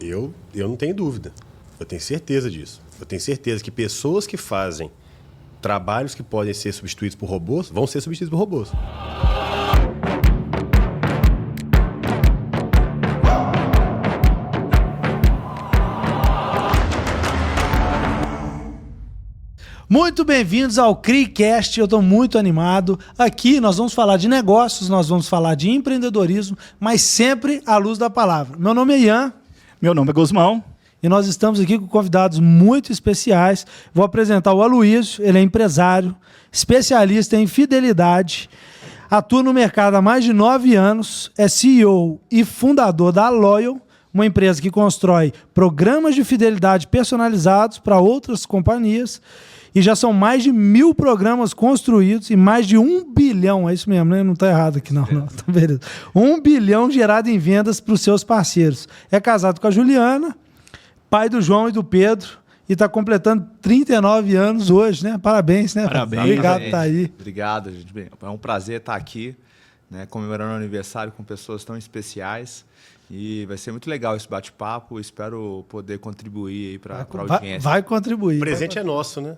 Eu não tenho dúvida. Eu tenho certeza disso. Eu tenho certeza que pessoas que fazem trabalhos que podem ser substituídos por robôs vão ser substituídos por robôs. Muito bem-vindos ao CRIcast, eu estou muito animado. Aqui nós vamos falar de negócios, nós vamos falar de empreendedorismo, mas sempre à luz da palavra. Meu nome é Ian. Meu nome é Guzmão. E nós estamos aqui com convidados muito especiais. Vou apresentar o Aloysio, ele é empresário, especialista em fidelidade, atua no mercado há mais de 9 anos, é CEO e fundador da Loyal, uma empresa que constrói programas de fidelidade personalizados para outras companhias. E já são mais de 1.000 programas construídos e mais de 1 bilhão, é isso mesmo, né? Não está errado aqui, não. Tá beleza. 1 bilhão gerado em vendas para os seus parceiros. É casado com a Juliana, pai do João e do Pedro, e está completando 39 anos hoje, né? Parabéns, né? Parabéns. Obrigado por estar aí. Obrigado, gente. É um prazer estar aqui, né, comemorando o aniversário com pessoas tão especiais. E vai ser muito legal esse bate-papo. Espero poder contribuir aí para a audiência. Vai contribuir. O presente é nosso, né?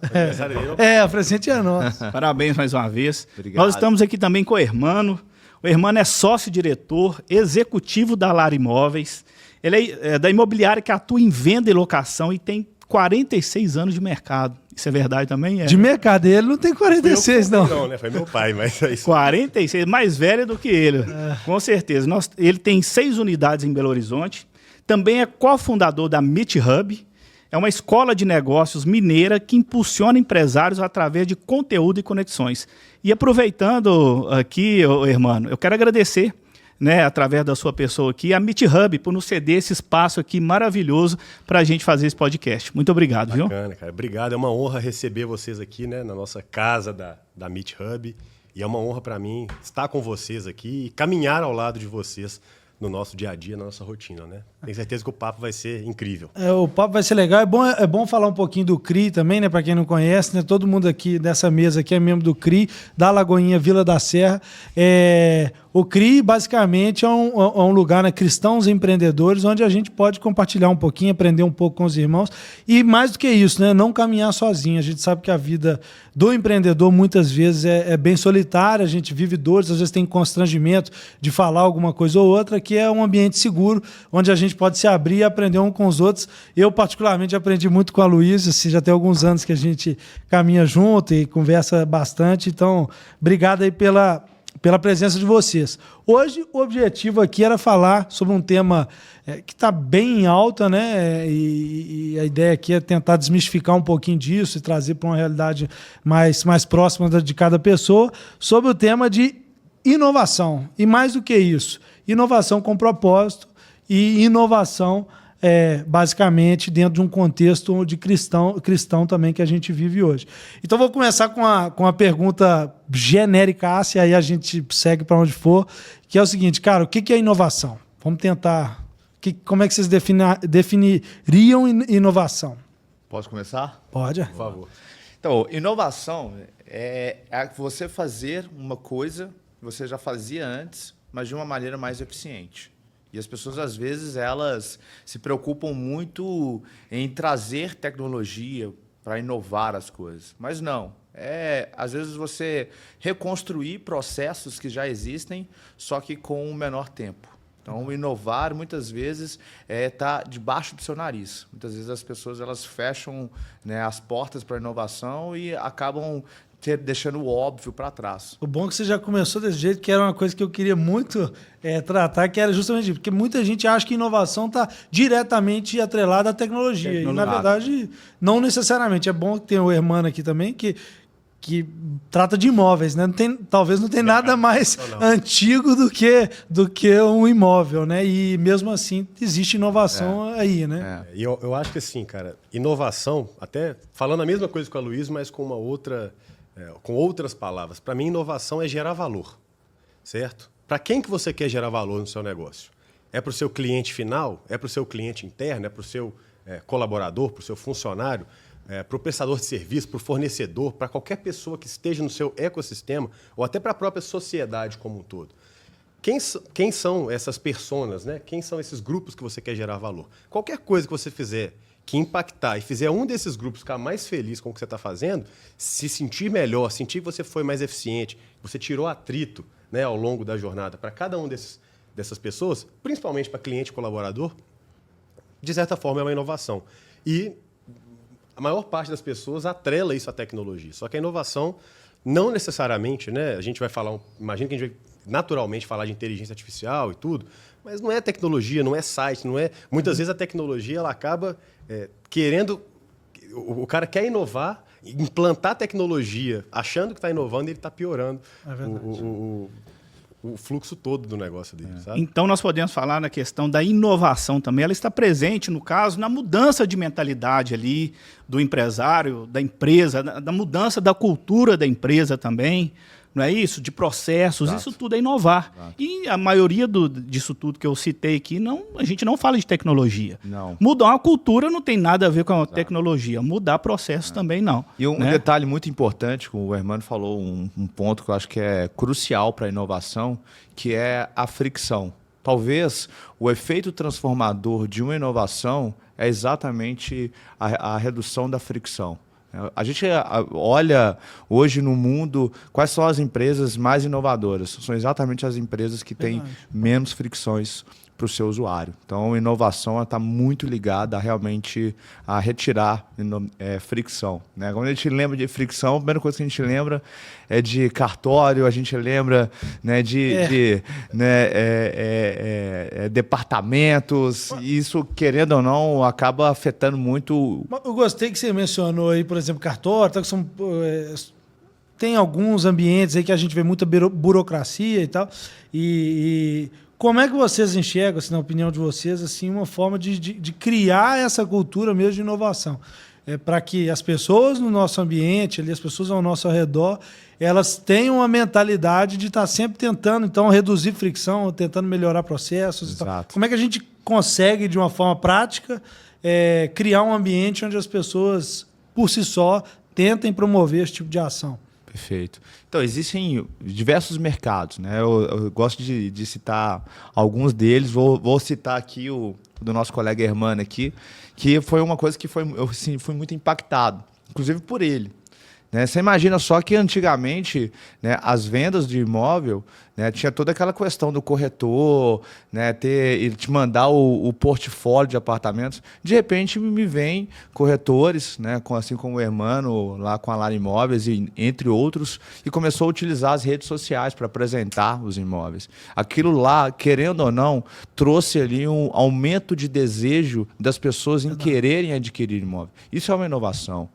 O presente é nosso. Parabéns mais uma vez. Obrigado. Nós estamos aqui também com o Hermano. O Hermano é sócio-diretor, executivo da Lar Imóveis. Ele é da imobiliária que atua em venda e locação e tem 46 anos de mercado. Isso é verdade também? De mercado, ele não tem 46, não. Não, né? Foi meu pai, mas é isso. 46, mais velho do que ele, com certeza. Ele tem 6 unidades em Belo Horizonte. Também é cofundador da Meet Hub. É uma escola de negócios mineira que impulsiona empresários através de conteúdo e conexões. E aproveitando aqui, Hermano, eu quero agradecer, né, através da sua pessoa aqui, a Meet Hub, por nos ceder esse espaço aqui maravilhoso para a gente fazer esse podcast. Muito obrigado, viu? Bacana, cara. Obrigado. É uma honra receber vocês aqui, né, na nossa casa da Meet Hub. E é uma honra para mim estar com vocês aqui e caminhar ao lado de vocês no nosso dia a dia, na nossa rotina, né? Tenho certeza que o papo vai ser incrível. O papo vai ser legal. É bom falar um pouquinho do CRI também, né? Para quem não conhece, né? Todo mundo aqui dessa mesa aqui é membro do CRI, da Lagoinha Vila da Serra. O CRI, basicamente, é um lugar, né, cristãos empreendedores, onde a gente pode compartilhar um pouquinho, aprender um pouco com os irmãos. E mais do que isso, né, não caminhar sozinho. A gente sabe que a vida do empreendedor, muitas vezes, é bem solitária. A gente vive dores, às vezes tem constrangimento de falar alguma coisa ou outra, que é um ambiente seguro, onde a gente pode se abrir e aprender um com os outros. Eu, particularmente, aprendi muito com a Luísa. Assim, já tem alguns anos que a gente caminha junto e conversa bastante. Então, obrigado aí pela presença de vocês. Hoje, o objetivo aqui era falar sobre um tema que está bem em alta, né? E a ideia aqui é tentar desmistificar um pouquinho disso e trazer para uma realidade mais próxima de cada pessoa, sobre o tema de inovação. E mais do que isso, inovação com propósito e inovação basicamente dentro de um contexto de cristão também que a gente vive hoje. Então vou começar com uma pergunta genérica, e aí a gente segue para onde for, que é o seguinte, cara, o que é inovação? Vamos tentar... Como é que vocês definiriam inovação? Posso começar? Pode. Por favor. Então, inovação é você fazer uma coisa que você já fazia antes, mas de uma maneira mais eficiente. E as pessoas, às vezes, elas se preocupam muito em trazer tecnologia para inovar as coisas. Mas não. Às vezes, você reconstruir processos que já existem, só que com um menor tempo. Então, inovar, muitas vezes, está debaixo do seu nariz. Muitas vezes, as pessoas elas fecham, né, as portas para a inovação e acabam deixando o óbvio para trás. O bom é que você já começou desse jeito, que era uma coisa que eu queria muito tratar, que era justamente isso, porque muita gente acha que inovação está diretamente atrelada à tecnologia. E, na verdade, não necessariamente. É bom ter o Hermano aqui também, que trata de imóveis, né? Talvez não tenha nada mais antigo do que um imóvel, né? E mesmo assim existe inovação aí, né? E eu acho que assim, cara, inovação, até falando a mesma coisa com a Luísa, mas com com outras palavras. Para mim, inovação é gerar valor, certo? Para quem que você quer gerar valor no seu negócio? É para o seu cliente final? É para o seu cliente interno? É para o seu colaborador? Para o seu funcionário? Para o prestador de serviço? Para o fornecedor? Para qualquer pessoa que esteja no seu ecossistema? Ou até para a própria sociedade como um todo? quem são essas personas, né? Quem são esses grupos que você quer gerar valor? Qualquer coisa que você fizer que impactar e fizer um desses grupos ficar mais feliz com o que você está fazendo, se sentir melhor, sentir que você foi mais eficiente, você tirou atrito, né, ao longo da jornada para cada um dessas pessoas, principalmente para cliente e colaborador, de certa forma é uma inovação. E a maior parte das pessoas atrela isso à tecnologia. Só que a inovação não necessariamente, né, a gente vai falar, imagina que a gente vai naturalmente falar de inteligência artificial e tudo, mas não é tecnologia, não é site, não é. Muitas vezes a tecnologia ela acaba querendo. O cara quer inovar, implantar tecnologia, achando que está inovando, e ele está piorando o fluxo todo do negócio dele. Sabe? Então, nós podemos falar na questão da inovação também. Ela está presente, no caso, na mudança de mentalidade ali do empresário, da empresa, da mudança da cultura da empresa também. Não é isso? De processos, Exato. Isso tudo é inovar. Exato. E a maioria disso tudo que eu citei aqui, a gente não fala de tecnologia. Não. Mudar uma cultura não tem nada a ver com a tecnologia. Mudar processos também não. E um detalhe muito importante, o Hermano falou um ponto que eu acho que é crucial para a inovação, que é a fricção. Talvez o efeito transformador de uma inovação é exatamente a redução da fricção. A gente olha hoje no mundo quais são as empresas mais inovadoras. São exatamente as empresas que têm menos fricções para o seu usuário. Então, a inovação está muito ligada realmente a retirar fricção. Né? Quando a gente lembra de fricção, a primeira coisa que a gente lembra é de cartório, a gente lembra, né, de departamentos. E isso, querendo ou não, acaba afetando muito. Eu gostei que você mencionou aí, por exemplo, cartório, que são... Tem alguns ambientes aí que a gente vê muita burocracia e tal. E como é que vocês enxergam, assim, na opinião de vocês, assim, uma forma de criar essa cultura mesmo de inovação? Para que as pessoas no nosso ambiente, ali, as pessoas ao nosso redor, elas tenham uma mentalidade de estar sempre tentando, então, reduzir fricção, tentando melhorar processos. E tal. Como é que a gente consegue, de uma forma prática, criar um ambiente onde as pessoas, por si só, tentem promover esse tipo de ação? Perfeito. Então, existem diversos mercados, né? Eu gosto de citar alguns deles. Vou citar aqui o do nosso colega Hermano aqui, que foi uma coisa que eu assim, fui muito impactado, inclusive por ele. Né? Você imagina só que antigamente, né, as vendas de imóvel, né, tinha toda aquela questão do corretor, né, ele te mandar o portfólio de apartamentos. De repente me vem corretores, né, assim como o Hermano lá com a Lara Imóveis, entre outros, e começou a utilizar as redes sociais para apresentar os imóveis. Aquilo lá, querendo ou não, trouxe ali um aumento de desejo das pessoas em quererem adquirir imóvel. Isso é uma inovação.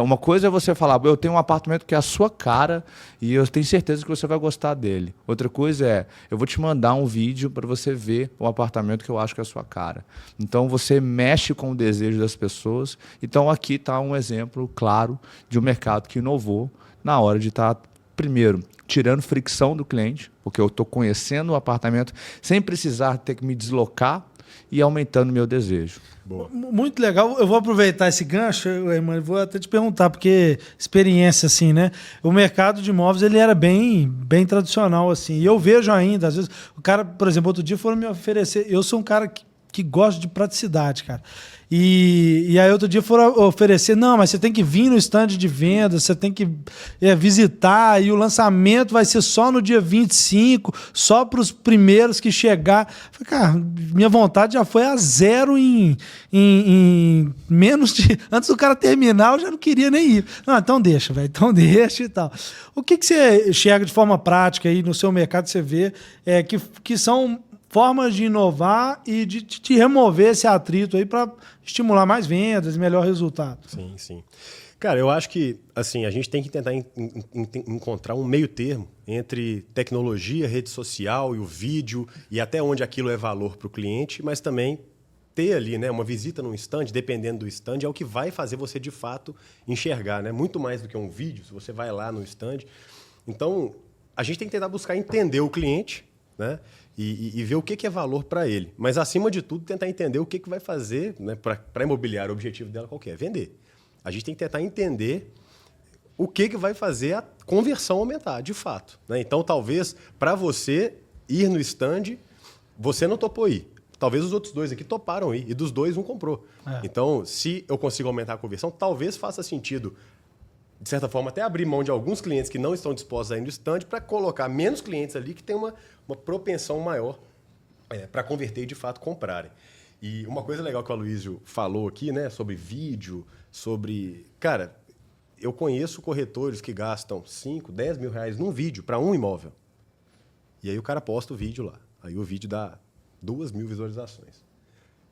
Uma coisa é você falar, eu tenho um apartamento que é a sua cara e eu tenho certeza que você vai gostar dele. Outra coisa é, eu vou te mandar um vídeo para você ver o apartamento que eu acho que é a sua cara. Então, você mexe com o desejo das pessoas. Então, aqui está um exemplo claro de um mercado que inovou na hora de estar, primeiro, tirando fricção do cliente, porque eu estou conhecendo o apartamento sem precisar ter que me deslocar e aumentando o meu desejo. Boa. Muito legal. Eu vou aproveitar esse gancho, irmão, vou até te perguntar, porque experiência, assim, né? O mercado de imóveis, ele era bem tradicional, assim. E eu vejo ainda, às vezes, o cara, por exemplo, outro dia foram me oferecer... Eu sou um cara que gosta de praticidade, cara. E aí outro dia foram oferecer, não, mas você tem que vir no stand de venda, você tem que visitar, e o lançamento vai ser só no dia 25, só para os primeiros que chegar. Falei, cara, minha vontade já foi a zero em menos de... Antes do cara terminar, eu já não queria nem ir. Não, então deixa, velho, então deixa e tal. O que você enxerga de forma prática aí no seu mercado, você vê que são formas de inovar e de remover esse atrito aí para estimular mais vendas e melhor resultado? Sim, sim. Cara, eu acho que assim, a gente tem que tentar encontrar um meio termo entre tecnologia, rede social e o vídeo e até onde aquilo é valor para o cliente, mas também ter ali, né, uma visita num stand, dependendo do stand, é o que vai fazer você de fato enxergar, né? Muito mais do que um vídeo, se você vai lá no stand. Então, a gente tem que tentar buscar entender o cliente, né? E ver o que é valor para ele. Mas, acima de tudo, tentar entender o que vai fazer, né, para a imobiliária. O objetivo dela qual que é? Vender. A gente tem que tentar entender o que vai fazer a conversão aumentar, de fato. Né? Então, talvez, para você, ir no stand, você não topou ir. Talvez os outros 2 aqui toparam ir, e dos 2, um comprou. Então, se eu consigo aumentar a conversão, talvez faça sentido, de certa forma, até abrir mão de alguns clientes que não estão dispostos a ir no stand para colocar menos clientes ali que tem uma propensão maior para converter e, de fato, comprarem. E uma coisa legal que o Aloysio falou aqui, né, sobre vídeo, sobre... Cara, eu conheço corretores que gastam 5, 10 mil reais num vídeo para um imóvel. E aí o cara posta o vídeo lá. Aí o vídeo dá 2.000 visualizações.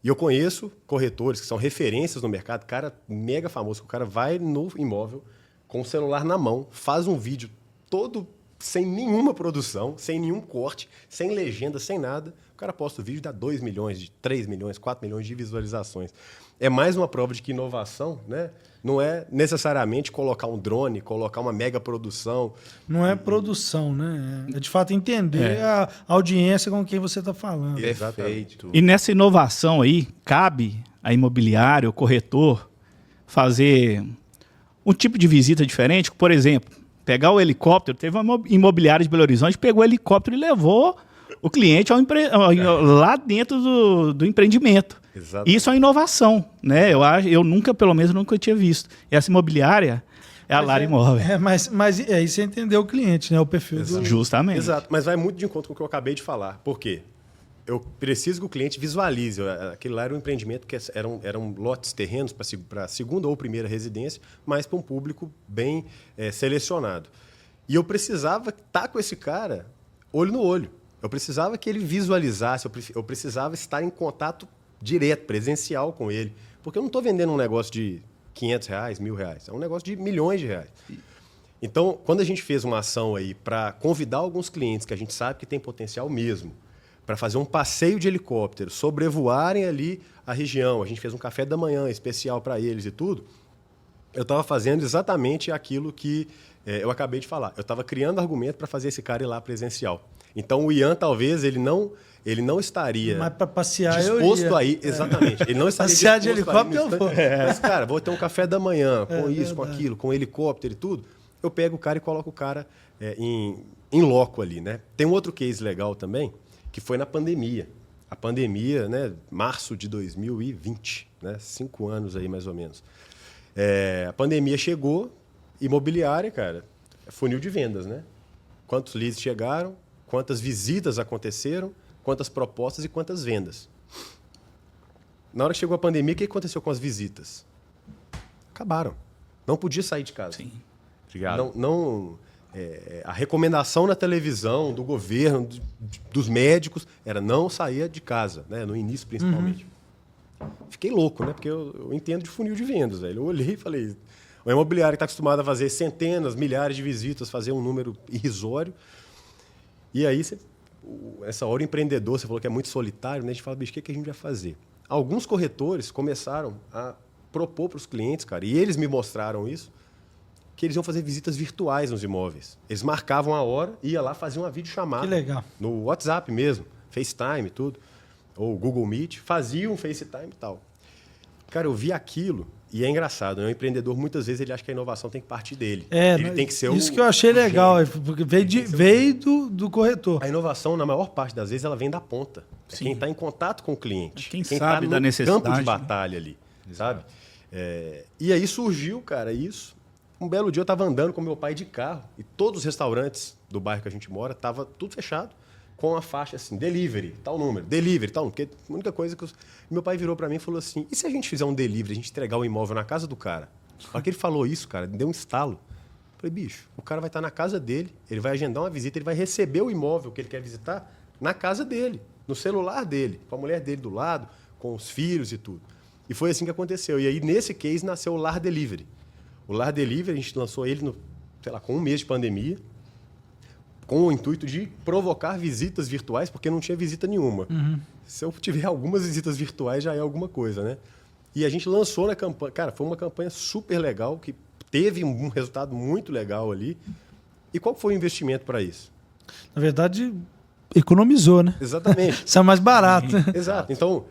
E eu conheço corretores que são referências no mercado, cara mega famoso, que o cara vai no imóvel com o celular na mão, faz um vídeo todo sem nenhuma produção, sem nenhum corte, sem legenda, sem nada. O cara posta o vídeo e dá 2 milhões, de 3 milhões, 4 milhões de visualizações. É mais uma prova de que inovação, né, não é necessariamente colocar um drone, colocar uma mega produção. Não é produção, né? É de fato entender a audiência com quem você está falando. Perfeito. E nessa inovação aí, cabe a imobiliário, o corretor, fazer um tipo de visita diferente. Por exemplo, pegar o helicóptero. Teve uma imobiliária de Belo Horizonte, pegou o helicóptero e levou o cliente lá dentro do empreendimento. Exatamente. Isso é uma inovação, né? Eu nunca, pelo menos, nunca tinha visto. Essa imobiliária é a Lara Imóvel. Mas aí você entendeu o cliente, né? O perfil do... Justamente. Exato, mas vai muito de encontro com o que eu acabei de falar. Por quê? Eu preciso que o cliente visualize. Aquele lá era um empreendimento que eram lotes, terrenos para segunda ou primeira residência, mas para um público bem selecionado. E eu precisava estar com esse cara olho no olho. Eu precisava que ele visualizasse, eu precisava estar em contato direto, presencial com ele. Porque eu não estou vendendo um negócio de R$500, R$1.000. É um negócio de milhões de reais. Então, quando a gente fez uma ação aí para convidar alguns clientes que a gente sabe que tem potencial mesmo, para fazer um passeio de helicóptero, sobrevoarem ali a região, a gente fez um café da manhã especial para eles e tudo, eu estava fazendo exatamente aquilo que eu acabei de falar. Eu estava criando argumento para fazer esse cara ir lá presencial. Então, o Ian, talvez, ele não estaria mas para passear disposto a ir. Exatamente. Ele não estaria passear de disposto a ir no helicóptero, stand. Mas, cara, vou ter um café da manhã com isso, com aquilo, com helicóptero e tudo. Eu pego o cara e coloco o cara em loco ali, né? Tem um outro case legal também, que foi na pandemia. A pandemia, né, março de 2020, né, 5 anos aí mais ou menos. A pandemia chegou, imobiliária, cara, funil de vendas, né? Quantos leads chegaram, quantas visitas aconteceram, quantas propostas e quantas vendas. Na hora que chegou a pandemia, o que aconteceu com as visitas? Acabaram. Não podia sair de casa. Sim. Obrigado. A recomendação na televisão, do governo, dos médicos, era não sair de casa, né? No início principalmente. Fiquei louco, né? Porque eu entendo de funil de vendas. Velho. Eu olhei e falei, o imobiliário que está acostumado a fazer centenas, milhares de visitas, fazer um número irrisório. E aí, essa hora o empreendedor, você falou que é muito solitário, né? A gente fala, bicho, o que a gente vai fazer? Alguns corretores começaram a propor para os clientes, cara, e eles me mostraram isso, que eles iam fazer visitas virtuais nos imóveis. Eles marcavam a hora, ia lá, faziam uma videochamada. Que legal. No WhatsApp mesmo, FaceTime, tudo, ou Google Meet, faziam um FaceTime e tal. Cara, eu vi aquilo, e é engraçado, né? O empreendedor, muitas vezes, ele acha que a inovação tem que partir dele. Ele tem que ser isso que eu achei legal, porque veio do corretor. A inovação, na maior parte das vezes, ela vem da ponta. É quem está em contato com o cliente. Quem sabe tá da necessidade, campo de batalha ali, sabe? E aí surgiu, cara, isso. Um belo dia eu estava andando com meu pai de carro e todos os restaurantes do bairro que a gente mora estavam tudo fechado com a faixa assim, delivery, tal número, delivery, tal número. Porque a única coisa que... Meu pai virou para mim e falou assim, e se a gente fizer um delivery, a gente entregar o imóvel na casa do cara? Na hora que ele falou isso, cara, deu um estalo. Eu falei, bicho, o cara vai estar na casa dele, ele vai agendar uma visita, ele vai receber o imóvel que ele quer visitar na casa dele, no celular dele, com a mulher dele do lado, com os filhos e tudo. E foi assim que aconteceu. E aí, nesse case, nasceu o Lar Delivery. O Lar Delivery, a gente lançou ele com 1 mês de pandemia, com o intuito de provocar visitas virtuais, porque não tinha visita nenhuma. Se eu tiver algumas visitas virtuais, já é alguma coisa, né? E a gente lançou na campanha... Cara, foi uma campanha super legal, que teve um resultado muito legal ali. E qual foi o investimento para isso? Na verdade, economizou, né? Exatamente. Isso é mais barato. Exato. Então,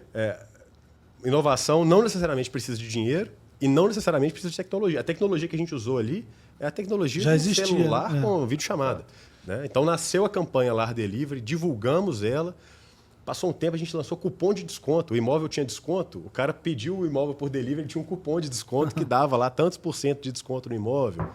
inovação não necessariamente precisa de dinheiro e não necessariamente precisa de tecnologia. A tecnologia que a gente usou ali é a tecnologia Já do existia, celular né? com videochamada. né? Então nasceu a campanha Lar Delivery, divulgamos ela. Passou um tempo, a gente lançou cupom de desconto. O imóvel tinha desconto, o cara pediu o imóvel por delivery, tinha um cupom de desconto que dava lá tantos por cento de desconto no imóvel.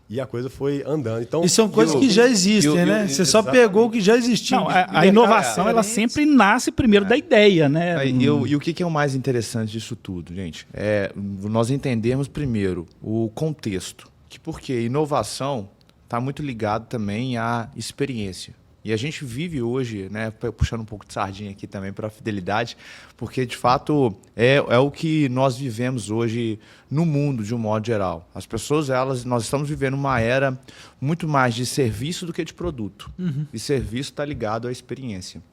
E a coisa foi andando. Então, e são coisas que já existem, né? Você só pegou o que já existia. Não, a inovação, ela sempre nasce primeiro da ideia, né? E o que é o mais interessante disso tudo, gente? É nós entendermos primeiro o contexto. Porque inovação está muito ligado também à experiência. E a gente vive hoje, né, puxando um pouco de sardinha aqui também para a fidelidade, porque de fato é o que nós vivemos hoje no mundo de um modo geral. As pessoas, nós estamos vivendo uma era muito mais de serviço do que de produto. E serviço está ligado à experiência.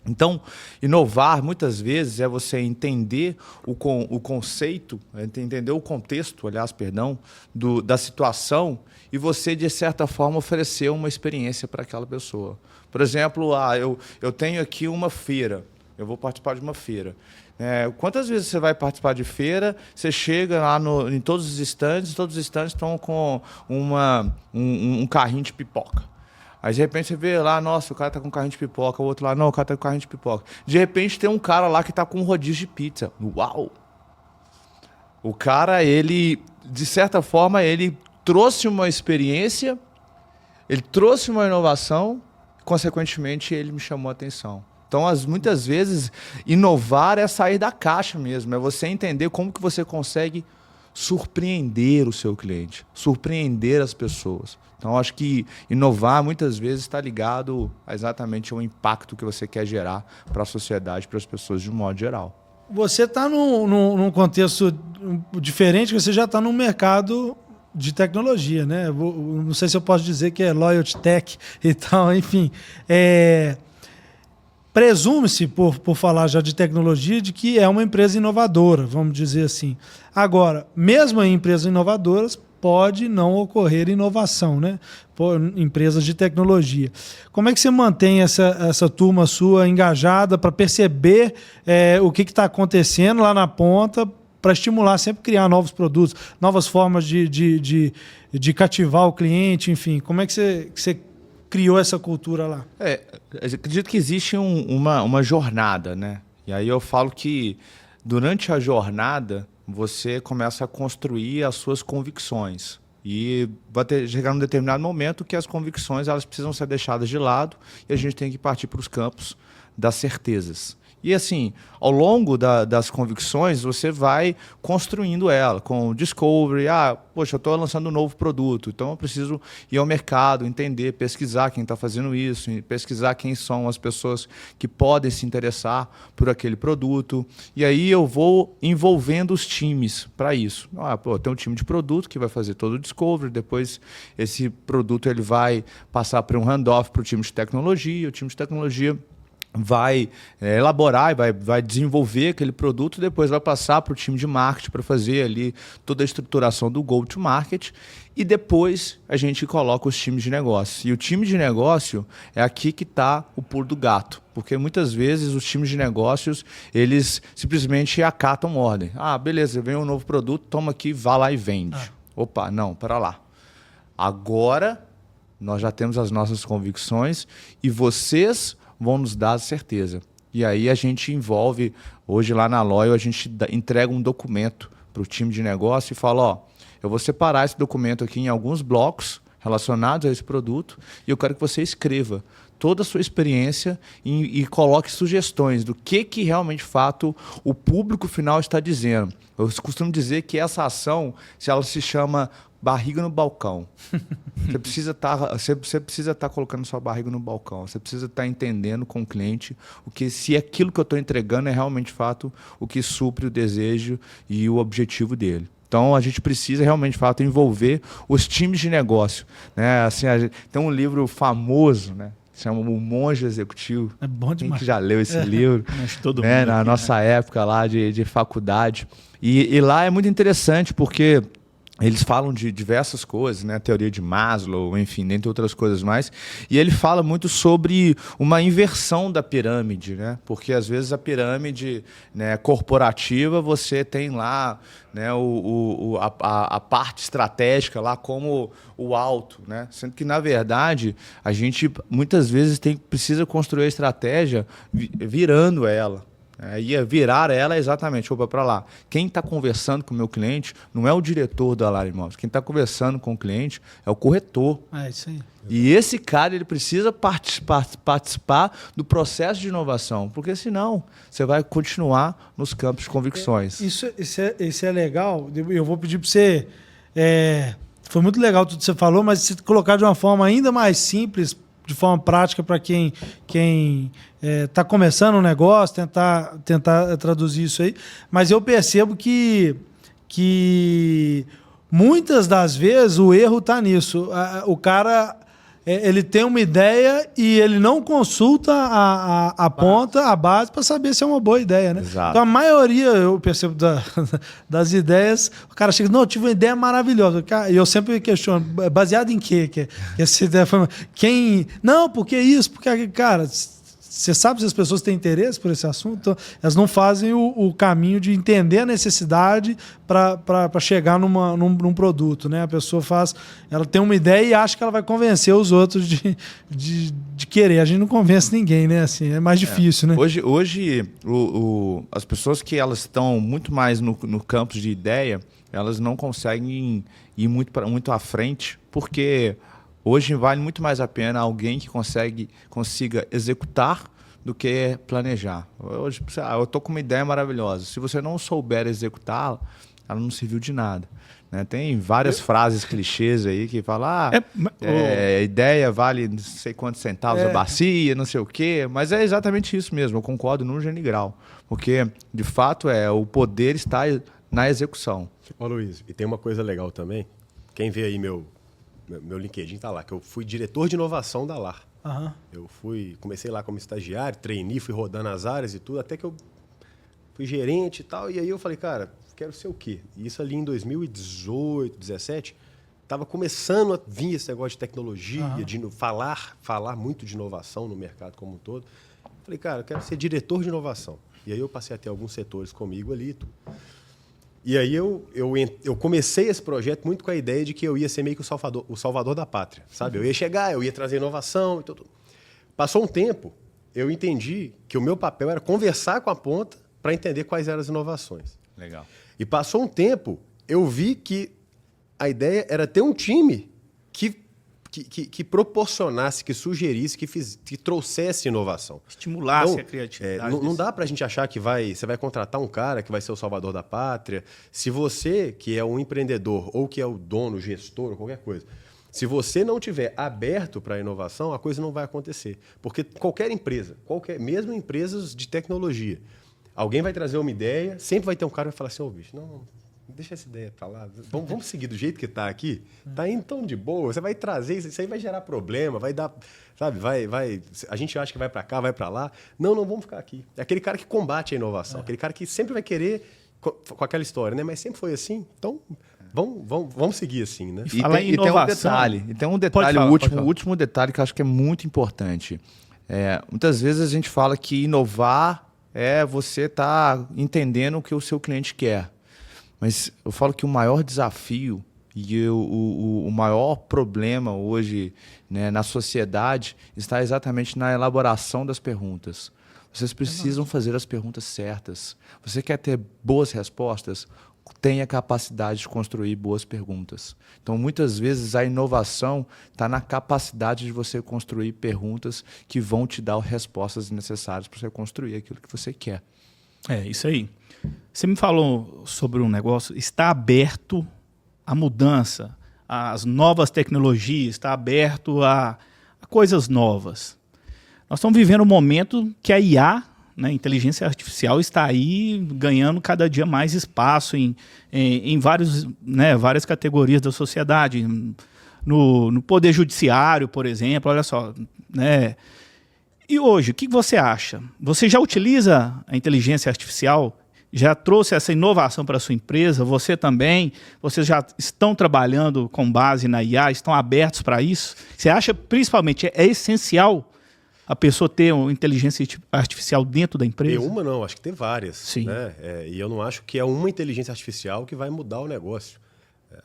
Então, inovar muitas vezes é você entender o conceito, entender o contexto, da situação e você, de certa forma, oferecer uma experiência para aquela pessoa. Por exemplo, eu tenho aqui uma feira, eu vou participar de uma feira. Quantas vezes você vai participar de feira, você chega lá em todos os estandes estão com um carrinho de pipoca. Aí, de repente, você vê lá, nossa, o cara tá com um carrinho de pipoca, o outro lá, não, o cara tá com um carrinho de pipoca. De repente, tem um cara lá que tá com um rodízio de pizza. Uau! O cara, ele, de certa forma, ele trouxe uma experiência, ele trouxe uma inovação, consequentemente, ele me chamou a atenção. Então, muitas vezes, inovar é sair da caixa mesmo, é você entender como que você consegue surpreender o seu cliente, surpreender as pessoas. Então, acho que inovar muitas vezes está ligado exatamente ao impacto que você quer gerar para a sociedade, para as pessoas de um modo geral. Você está num contexto diferente, você já está num mercado de tecnologia, né? Não sei se eu posso dizer que é loyalty tech e tal, enfim. Presume-se, por falar já de tecnologia, de que é uma empresa inovadora, vamos dizer assim. Agora, mesmo em empresas inovadoras, pode não ocorrer inovação, né? Por empresas de tecnologia. Como é que você mantém essa turma sua engajada para perceber o que está acontecendo lá na ponta, para estimular sempre criar novos produtos, novas formas de cativar o cliente, enfim? Como é que você criou essa cultura lá? Acredito que existe uma jornada, né? E aí eu falo que durante a jornada você começa a construir as suas convicções. E vai chegar num determinado momento que as convicções elas precisam ser deixadas de lado e a gente tem que partir para os campos das certezas. E assim, ao longo das convicções, você vai construindo ela com discovery. Poxa, eu estou lançando um novo produto, então eu preciso ir ao mercado, entender, pesquisar quem está fazendo isso, pesquisar quem são as pessoas que podem se interessar por aquele produto. E aí eu vou envolvendo os times para isso. Tem um time de produto que vai fazer todo o discovery, depois esse produto ele vai passar para um handoff para o time de tecnologia, o time de tecnologia vai elaborar e vai desenvolver aquele produto, depois vai passar para o time de marketing para fazer ali toda a estruturação do go-to-market e depois a gente coloca os times de negócio. E o time de negócio é aqui que está o pulo do gato, porque muitas vezes os times de negócios eles simplesmente acatam ordem. Beleza, vem um novo produto, toma aqui, vá lá e vende. Opa, não, para lá. Agora nós já temos as nossas convicções e vocês vão nos dar certeza. E aí a gente envolve, hoje lá na Loyal, a gente entrega um documento para o time de negócio e fala, eu vou separar esse documento aqui em alguns blocos relacionados a esse produto e eu quero que você escreva toda a sua experiência e coloque sugestões do que realmente, de fato, o público final está dizendo. Eu costumo dizer que essa ação, se ela se chama barriga no balcão. Você precisa estar colocando sua barriga no balcão. Você precisa estar entendendo com o cliente se aquilo que eu estou entregando é realmente, de fato, o que supre o desejo e o objetivo dele. Então, a gente precisa realmente, de fato, envolver os times de negócio. Né? Assim, tem um livro famoso, né? Chama O Monge Executivo. É bom demais. Quem que já leu esse livro? Todo mundo na aqui, nossa época lá de faculdade. E lá é muito interessante porque Eles falam de diversas coisas, né? A teoria de Maslow, enfim, dentre outras coisas mais. E ele fala muito sobre uma inversão da pirâmide, né? Porque às vezes a pirâmide, né, corporativa, você tem lá, né, a parte estratégica lá como o alto, né? Sendo que, na verdade, a gente muitas vezes precisa construir a estratégia virando ela. Ia virar ela exatamente, opa, para lá. Quem está conversando com o meu cliente não é o diretor da Lar Imóveis. Quem está conversando com o cliente é o corretor. É isso aí. E esse cara ele precisa participar do processo de inovação, porque senão você vai continuar nos campos de convicções. Isso é legal. Eu vou pedir para você... foi muito legal tudo que você falou, mas se colocar de uma forma ainda mais simples, de forma prática para quem está começando um negócio, tentar traduzir isso aí. Mas eu percebo que muitas das vezes o erro está nisso. O cara ele tem uma ideia e ele não consulta a ponta, a base, para saber se é uma boa ideia, né? Exato. Então a maioria, eu percebo, das ideias, o cara chega, não, eu tive uma ideia maravilhosa. E eu sempre questiono, baseado em quê? Que essa ideia foi... Não, porque isso, porque... Cara, você sabe se as pessoas têm interesse por esse assunto? Então, elas não fazem o caminho de entender a necessidade para chegar num produto, né? A pessoa ela tem uma ideia e acha que ela vai convencer os outros de querer. A gente não convence ninguém, né? Assim, é mais difícil, né? Hoje as pessoas que elas estão muito mais no campo de ideia, elas não conseguem ir muito à frente, porque... Hoje vale muito mais a pena alguém que consiga executar do que planejar. Hoje, eu estou com uma ideia maravilhosa. Se você não souber executá-la, ela não serviu de nada. Né? Tem várias frases clichês aí que falam ideia vale não sei quantos centavos a bacia, não sei o quê. Mas é exatamente isso mesmo, eu concordo no gênero grau. Porque, de fato, o poder está na execução. Ô Luiz, e tem uma coisa legal também. Quem vê aí meu LinkedIn tá lá, que eu fui diretor de inovação da Lar. Uhum. Eu comecei lá como estagiário, trainee, fui rodando as áreas e tudo, até que eu fui gerente e tal. E aí eu falei, cara, quero ser o quê? E isso ali em 2018, 2017, estava começando a vir esse negócio de tecnologia, de falar muito de inovação no mercado como um todo. Falei, cara, eu quero ser diretor de inovação. E aí eu passei a ter alguns setores comigo ali e tudo. E aí eu comecei esse projeto muito com a ideia de que eu ia ser meio que o salvador da pátria, sabe? Eu ia chegar, eu ia trazer inovação e tudo. Passou um tempo, eu entendi que o meu papel era conversar com a ponta para entender quais eram as inovações. Legal. E passou um tempo, eu vi que a ideia era ter um time que proporcionasse, que sugerisse, que trouxesse inovação. Estimulasse então, a criatividade. Não dá para a gente achar que você vai contratar um cara que vai ser o salvador da pátria. Se você, que é um empreendedor ou que é o dono, gestor ou qualquer coisa, se você não tiver aberto para a inovação, a coisa não vai acontecer. Porque qualquer empresa, mesmo empresas de tecnologia, alguém vai trazer uma ideia, sempre vai ter um cara que vai falar assim, bicho, não... Deixa essa ideia para lá. Vamos seguir do jeito que está aqui. Está indo tão de boa. Você vai trazer isso aí, vai gerar problema, vai dar, sabe? A gente acha que vai para cá, vai para lá. Não, vamos ficar aqui. É aquele cara que combate a inovação, aquele cara que sempre vai querer com aquela história, né? Mas sempre foi assim. Então, vamos seguir assim, né? E tem um detalhe, o último detalhe que eu acho que é muito importante. Muitas vezes a gente fala que inovar é você estar entendendo o que o seu cliente quer. Mas eu falo que o maior desafio e o maior problema hoje, né, na sociedade está exatamente na elaboração das perguntas. Vocês precisam fazer as perguntas certas. Você quer ter boas respostas? Tenha capacidade de construir boas perguntas. Então, muitas vezes, a inovação está na capacidade de você construir perguntas que vão te dar as respostas necessárias para você construir aquilo que você quer. É, isso aí. Você me falou sobre um negócio, está aberto à mudança, às novas tecnologias, está aberto a coisas novas. Nós estamos vivendo um momento que a IA, né, inteligência artificial, está aí ganhando cada dia mais espaço em várias categorias da sociedade. No poder judiciário, por exemplo, olha só, né? E hoje, o que você acha? Você já utiliza a inteligência artificial já trouxe essa inovação para a sua empresa? Você também? Vocês já estão trabalhando com base na IA? Estão abertos para isso? Você acha, principalmente, é essencial a pessoa ter uma inteligência artificial dentro da empresa? Ter uma não, acho que tem várias. Sim. Né? E eu não acho que é uma inteligência artificial que vai mudar o negócio.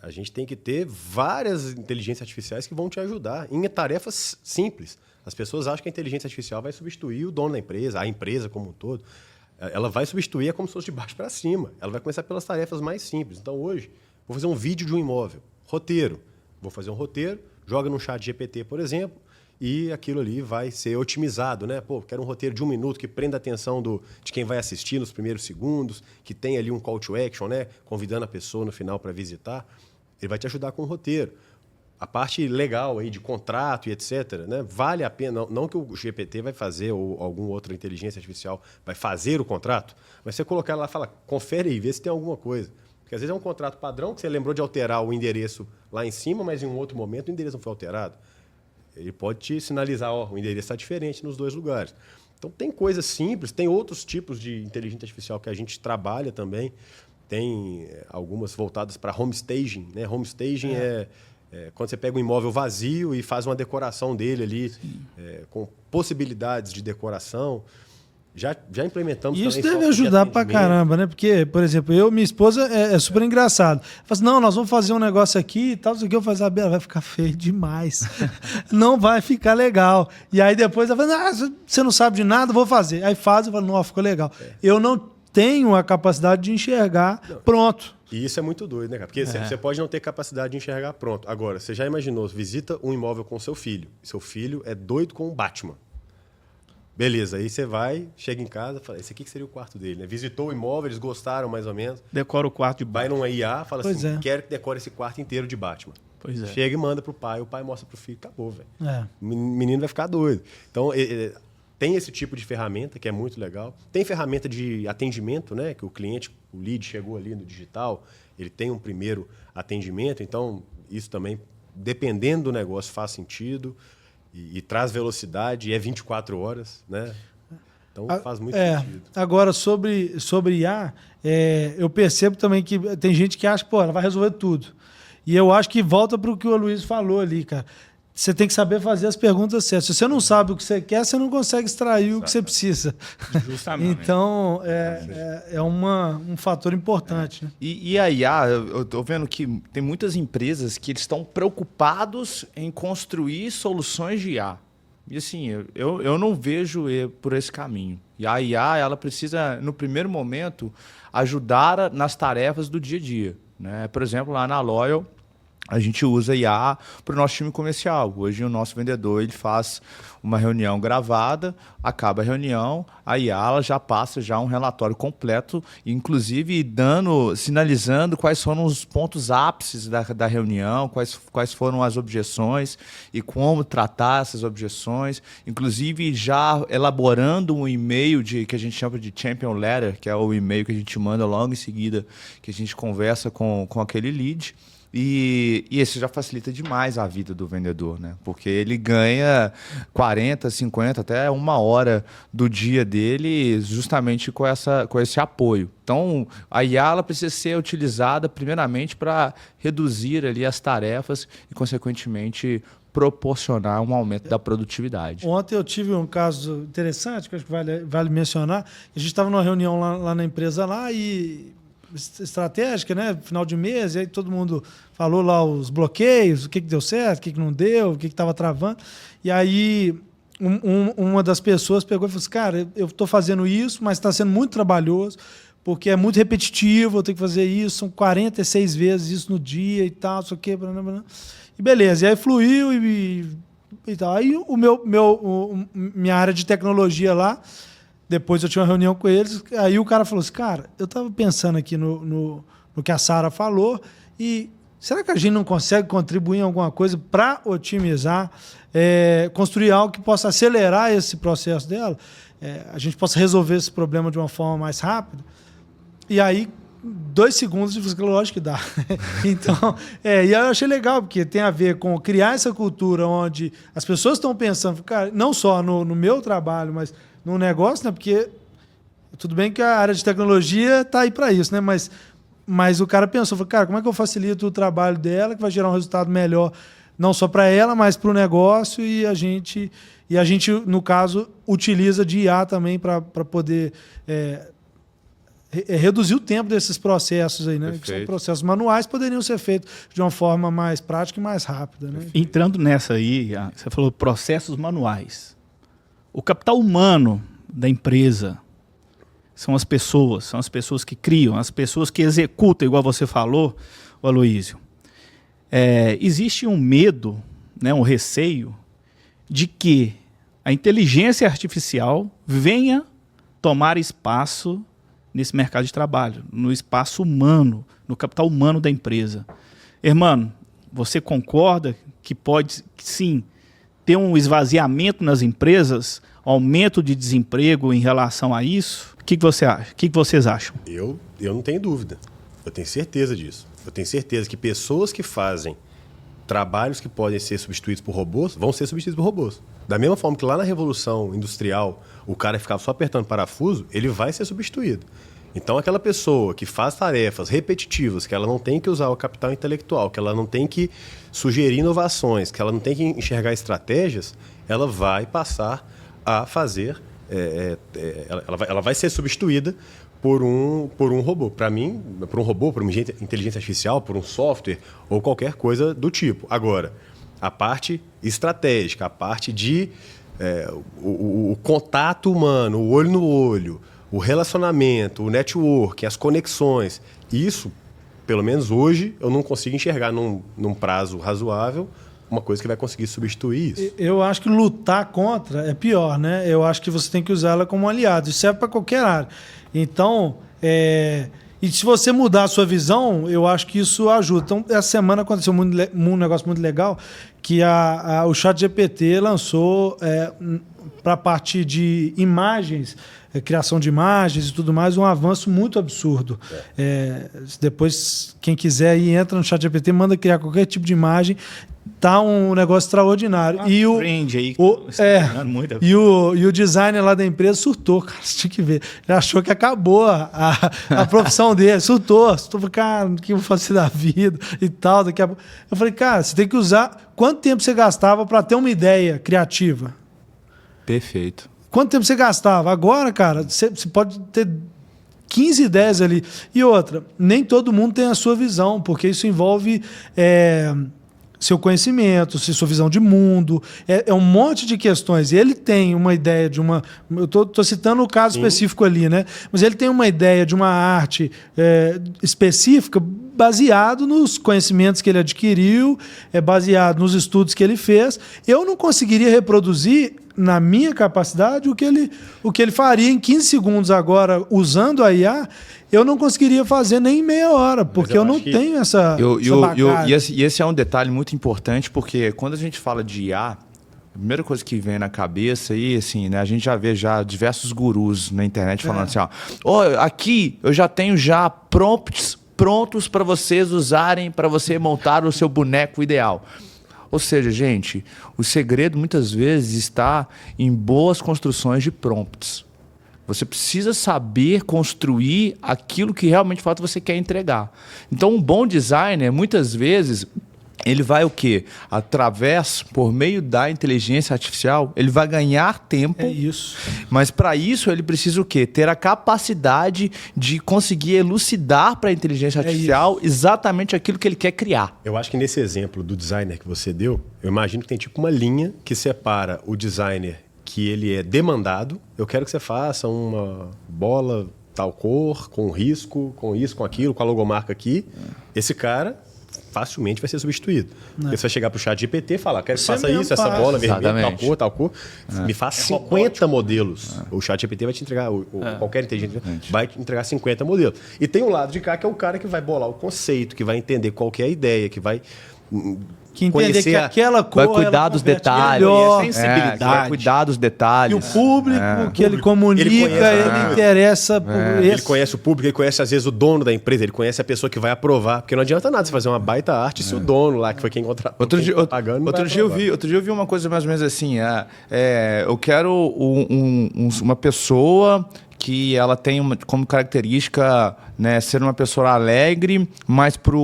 A gente tem que ter várias inteligências artificiais que vão te ajudar em tarefas simples. As pessoas acham que a inteligência artificial vai substituir o dono da empresa, a empresa como um todo. Ela vai substituir como se fosse de baixo para cima. Ela vai começar pelas tarefas mais simples. Então, hoje, vou fazer um vídeo de um imóvel. Roteiro. Vou fazer um roteiro, joga no chat GPT, por exemplo, e aquilo ali vai ser otimizado, né? Pô, quero um roteiro de 1 minuto que prenda a atenção de quem vai assistir nos primeiros segundos, que tem ali um call to action, né? Convidando a pessoa no final para visitar. Ele vai te ajudar com o roteiro. A parte legal aí de contrato e etc., né? Vale a pena, não que o GPT vai fazer ou alguma outra inteligência artificial vai fazer o contrato, mas você colocar lá e falar, confere aí, vê se tem alguma coisa. Porque às vezes é um contrato padrão que você lembrou de alterar o endereço lá em cima, mas em um outro momento o endereço não foi alterado. Ele pode te sinalizar, ó, o endereço está diferente nos 2 lugares. Então tem coisas simples, tem outros tipos de inteligência artificial que a gente trabalha também. Tem algumas voltadas para homestaging, né? Homestaging é quando você pega um imóvel vazio e faz uma decoração dele ali, com possibilidades de decoração. Já implementamos isso também. Isso deve ajudar pra caramba, né? Porque, por exemplo, minha esposa é super engraçado. Fala assim, não, nós vamos fazer um negócio aqui e tal, isso aqui eu faço, ela vai ficar feio demais. Não vai ficar legal. E aí depois ela fala, você não sabe de nada, vou fazer. Aí faz e fala, não, ficou legal. Eu não tenho a capacidade de enxergar pronto. E isso é muito doido, né, cara? Porque você pode não ter capacidade de enxergar pronto. Agora, você já imaginou, visita um imóvel com seu filho. Seu filho é doido com o Batman. Beleza, aí você vai, chega em casa, fala, esse aqui que seria o quarto dele, né? Visitou o imóvel, eles gostaram mais ou menos. Decora o quarto de Batman. Vai numa IA, fala pois assim, quero que decore esse quarto inteiro de Batman. Pois é. Chega e manda pro pai, o pai mostra pro filho, acabou, velho. O menino vai ficar doido. Então, tem esse tipo de ferramenta que é muito legal. Tem ferramenta de atendimento, né? Que o cliente, o lead chegou ali no digital, ele tem um primeiro atendimento, então isso também, dependendo do negócio, faz sentido e traz velocidade e é 24 horas, né? Então faz muito sentido. Agora, sobre IA, eu percebo também que tem gente que acha que ela vai resolver tudo. E eu acho que volta para o que o Luiz falou ali, cara. Você tem que saber fazer as perguntas certas. Se você não sabe o que você quer, você não consegue extrair o que você precisa. Justamente. Então, é um fator importante. Né? E a IA, eu estou vendo que tem muitas empresas que estão preocupados em construir soluções de IA. E assim, eu não vejo por esse caminho. E a IA, ela precisa, no primeiro momento, ajudar nas tarefas do dia a dia. Né? Por exemplo, lá na Loyal, a gente usa IA para o nosso time comercial. Hoje o nosso vendedor ele faz uma reunião gravada, acaba a reunião, a IA ela já passa já um relatório completo, inclusive sinalizando quais foram os pontos ápices da reunião, quais foram as objeções e como tratar essas objeções, inclusive já elaborando um e-mail que a gente chama de Champion Letter, que é o e-mail que a gente manda logo em seguida, que a gente conversa com aquele lead. E isso já facilita demais a vida do vendedor, né? Porque ele ganha 40, 50, até 1 hora do dia dele justamente com esse apoio. Então, a IA ela precisa ser utilizada primeiramente para reduzir ali as tarefas e, consequentemente, proporcionar um aumento da produtividade. Ontem eu tive um caso interessante, que acho que vale mencionar. A gente estava numa reunião lá na empresa estratégica, né? Final de mês, e aí todo mundo falou lá os bloqueios, o que deu certo, o que não deu, o que estava travando. E aí uma das pessoas pegou e falou assim, cara, eu estou fazendo isso, mas está sendo muito trabalhoso, porque é muito repetitivo, eu tenho que fazer isso, são 46 vezes isso no dia e tal, isso aqui, e beleza. E aí fluiu e tal. Aí minha área de tecnologia lá, depois eu tinha uma reunião com eles, aí o cara falou assim, cara, eu estava pensando aqui no que a Sara falou e será que a gente não consegue contribuir em alguma coisa para otimizar, construir algo que possa acelerar esse processo dela, a gente possa resolver esse problema de uma forma mais rápida? E aí, 2 segundos de falei, lógico que dá. Então, e aí eu achei legal, porque tem a ver com criar essa cultura onde as pessoas estão pensando, cara, não só no meu trabalho, mas no negócio, né? Porque Tudo bem que a área de tecnologia está aí para isso, né? Mas o cara pensou, falou, cara, como é que eu facilito o trabalho dela, que vai gerar um resultado melhor, não só para ela, mas para o negócio, e a gente, no caso, utiliza de IA também para poder reduzir o tempo desses processos aí, né? Que são processos manuais, poderiam ser feitos de uma forma mais prática e mais rápida, né? Entrando nessa aí, você falou processos manuais. O capital humano da empresa são as pessoas que criam, as pessoas que executam, igual você falou, Aloysio. Existe um medo, né, um receio de que a inteligência artificial venha tomar espaço nesse mercado de trabalho, no espaço humano, no capital humano da empresa. Irmão, você concorda que pode, sim, ter um esvaziamento nas empresas, aumento de desemprego em relação a isso? O que você acha? O que vocês acham? Eu não tenho dúvida. Eu tenho certeza disso. Eu tenho certeza que pessoas que fazem trabalhos que podem ser substituídos por robôs vão ser substituídos por robôs. Da mesma forma que lá na Revolução Industrial o cara ficava só apertando parafuso, ele vai ser substituído. Então aquela pessoa que faz tarefas repetitivas, que ela não tem que usar o capital intelectual, que ela não tem que sugerir inovações, que ela não tem que enxergar estratégias, ela vai passar a fazer, ela vai ser substituída por um robô. Para mim, por um robô, por uma inteligência artificial, por um software ou qualquer coisa do tipo. Agora, a parte estratégica, a parte de o contato humano, o olho no olho, o relacionamento, o network, as conexões, isso, pelo menos hoje, eu não consigo enxergar num prazo razoável uma coisa que vai conseguir substituir isso. Eu acho que lutar contra é pior, né? Eu acho que você tem que usar ela como um aliado. Isso serve para qualquer área. Então, e se você mudar a sua visão, eu acho que isso ajuda. Então, essa semana aconteceu um negócio muito legal, que o ChatGPT lançou para a parte de imagens, criação de imagens e tudo mais, um avanço muito absurdo. Depois, quem quiser aí, entra no ChatGPT, manda criar qualquer tipo de imagem. Tá um negócio extraordinário. E o designer lá da empresa surtou, cara. Você tinha que ver. Ele achou que acabou a profissão dele. Surtou. Cara, o que eu vou fazer da vida e tal. Daqui a pouco. Eu falei, cara, você tem que usar. Quanto tempo você gastava para ter uma ideia criativa? Perfeito. Quanto tempo você gastava? Agora, cara, você pode ter 15 ideias ali. E outra, nem todo mundo tem a sua visão, porque isso envolve seu conhecimento, sua visão de mundo, é um monte de questões. E ele tem uma ideia de uma... Eu estou citando o caso específico ali, né? Mas ele tem uma ideia de uma arte específica baseado nos conhecimentos que ele adquiriu, baseado nos estudos que ele fez. Eu não conseguiria reproduzir, na minha capacidade, o que ele faria em 15 segundos agora, usando a IA. Eu não conseguiria fazer nem em meia hora, porque eu não tenho essa bagagem. E esse é um detalhe muito importante, porque quando a gente fala de IA, a primeira coisa que vem na cabeça aí, assim, né, a gente já vê diversos gurus na internet falando assim, aqui eu já tenho prompts prontos para vocês usarem, para você montar o seu boneco ideal. Ou seja, gente, o segredo muitas vezes está em boas construções de prompts. Você precisa saber construir aquilo que realmente falta você quer entregar. Então, um bom designer, muitas vezes, ele vai o quê? Por meio da inteligência artificial, ele vai ganhar tempo. É isso. Mas para isso, ele precisa o quê? Ter a capacidade de conseguir elucidar para a inteligência artificial exatamente aquilo que ele quer criar. Eu acho que nesse exemplo do designer que você deu, eu imagino que tem tipo uma linha que separa o designer que ele é demandado. Eu quero que você faça uma bola tal cor, com risco, com isso, com aquilo, com a logomarca aqui. Esse cara facilmente vai ser substituído. Porque você vai chegar pro chat GPT e falar, quero que faça isso, essa bola vermelha, tal cor. Me faz 50 modelos. O chat GPT vai te entregar, qualquer inteligência vai te entregar 50 modelos. E tem um lado de cá que é o cara que vai bolar o conceito, que vai entender qual que é a ideia, que vai... Que entender que aquela cor... Vai cuidar dos detalhes. Sensibilidade. Vai cuidar dos detalhes. E o público que ele comunica, ele interessa por Ele conhece o público, ele conhece às vezes o dono da empresa, ele conhece a pessoa que vai aprovar. Porque não adianta nada você fazer uma baita arte se o dono lá, que foi quem contratou, outro dia eu vi uma coisa mais ou menos assim. Eu quero uma pessoa que ela tem como característica, né, ser uma pessoa alegre, mas por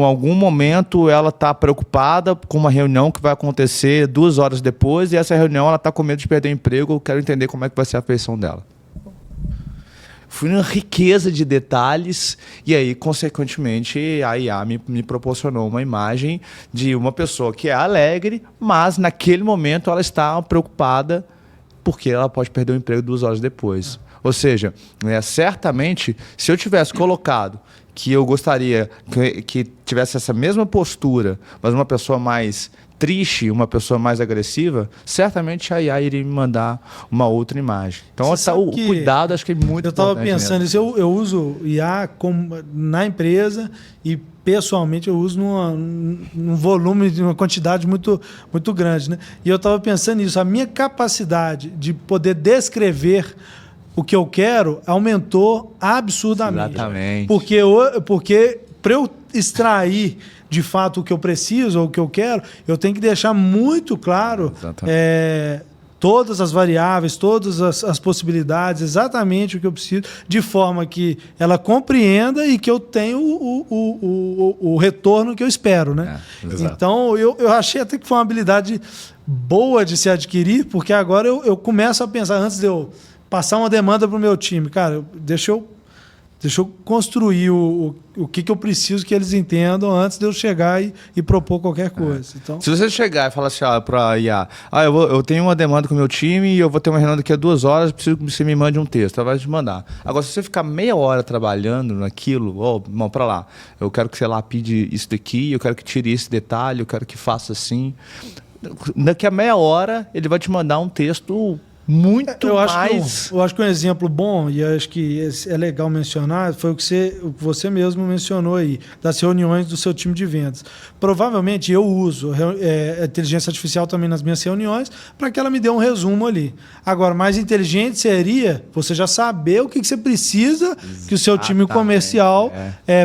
algum momento ela está preocupada com uma reunião que vai acontecer 2 horas depois e essa reunião ela está com medo de perder o emprego. Eu quero entender como é que vai ser a feição dela. Fui numa riqueza de detalhes e aí, consequentemente, a IA me proporcionou uma imagem de uma pessoa que é alegre, mas naquele momento ela está preocupada porque ela pode perder o emprego 2 horas depois. Ou seja, certamente, se eu tivesse colocado que eu gostaria que tivesse essa mesma postura, mas uma pessoa mais triste, uma pessoa mais agressiva, certamente a IA iria me mandar uma outra imagem. Então, o cuidado acho que é muito importante. Eu estava pensando nisso, eu uso IA na empresa e pessoalmente eu uso num volume, numa quantidade muito, muito grande, né? E eu estava pensando nisso, a minha capacidade de poder descrever o que eu quero aumentou absurdamente. Exatamente. Porque para eu extrair de fato o que eu preciso ou o que eu quero, eu tenho que deixar muito claro todas as variáveis, todas as possibilidades, exatamente o que eu preciso, de forma que ela compreenda e que eu tenha o retorno que eu espero, né? Então, eu achei até que foi uma habilidade boa de se adquirir, porque agora eu começo a pensar, antes de eu passar uma demanda para o meu time, cara, deixa eu construir o que eu preciso que eles entendam antes de eu chegar e propor qualquer coisa. Então, se você chegar e falar assim, para a IA, eu tenho uma demanda com o meu time e eu vou ter uma reunião daqui a 2 horas, preciso que você me mande um texto, ela vai te mandar. Agora, se você ficar meia hora trabalhando naquilo, irmão, para lá, eu quero que você lapide isso daqui, eu quero que tire esse detalhe, eu quero que faça assim. Daqui a meia hora, ele vai te mandar um texto muito mais... Eu acho que um exemplo bom, e acho que é legal mencionar, foi o que você mesmo mencionou aí, das reuniões do seu time de vendas. Provavelmente eu uso a inteligência artificial também nas minhas reuniões para que ela me dê um resumo ali. Agora, mais inteligente seria você já saber o que você precisa, que o seu time comercial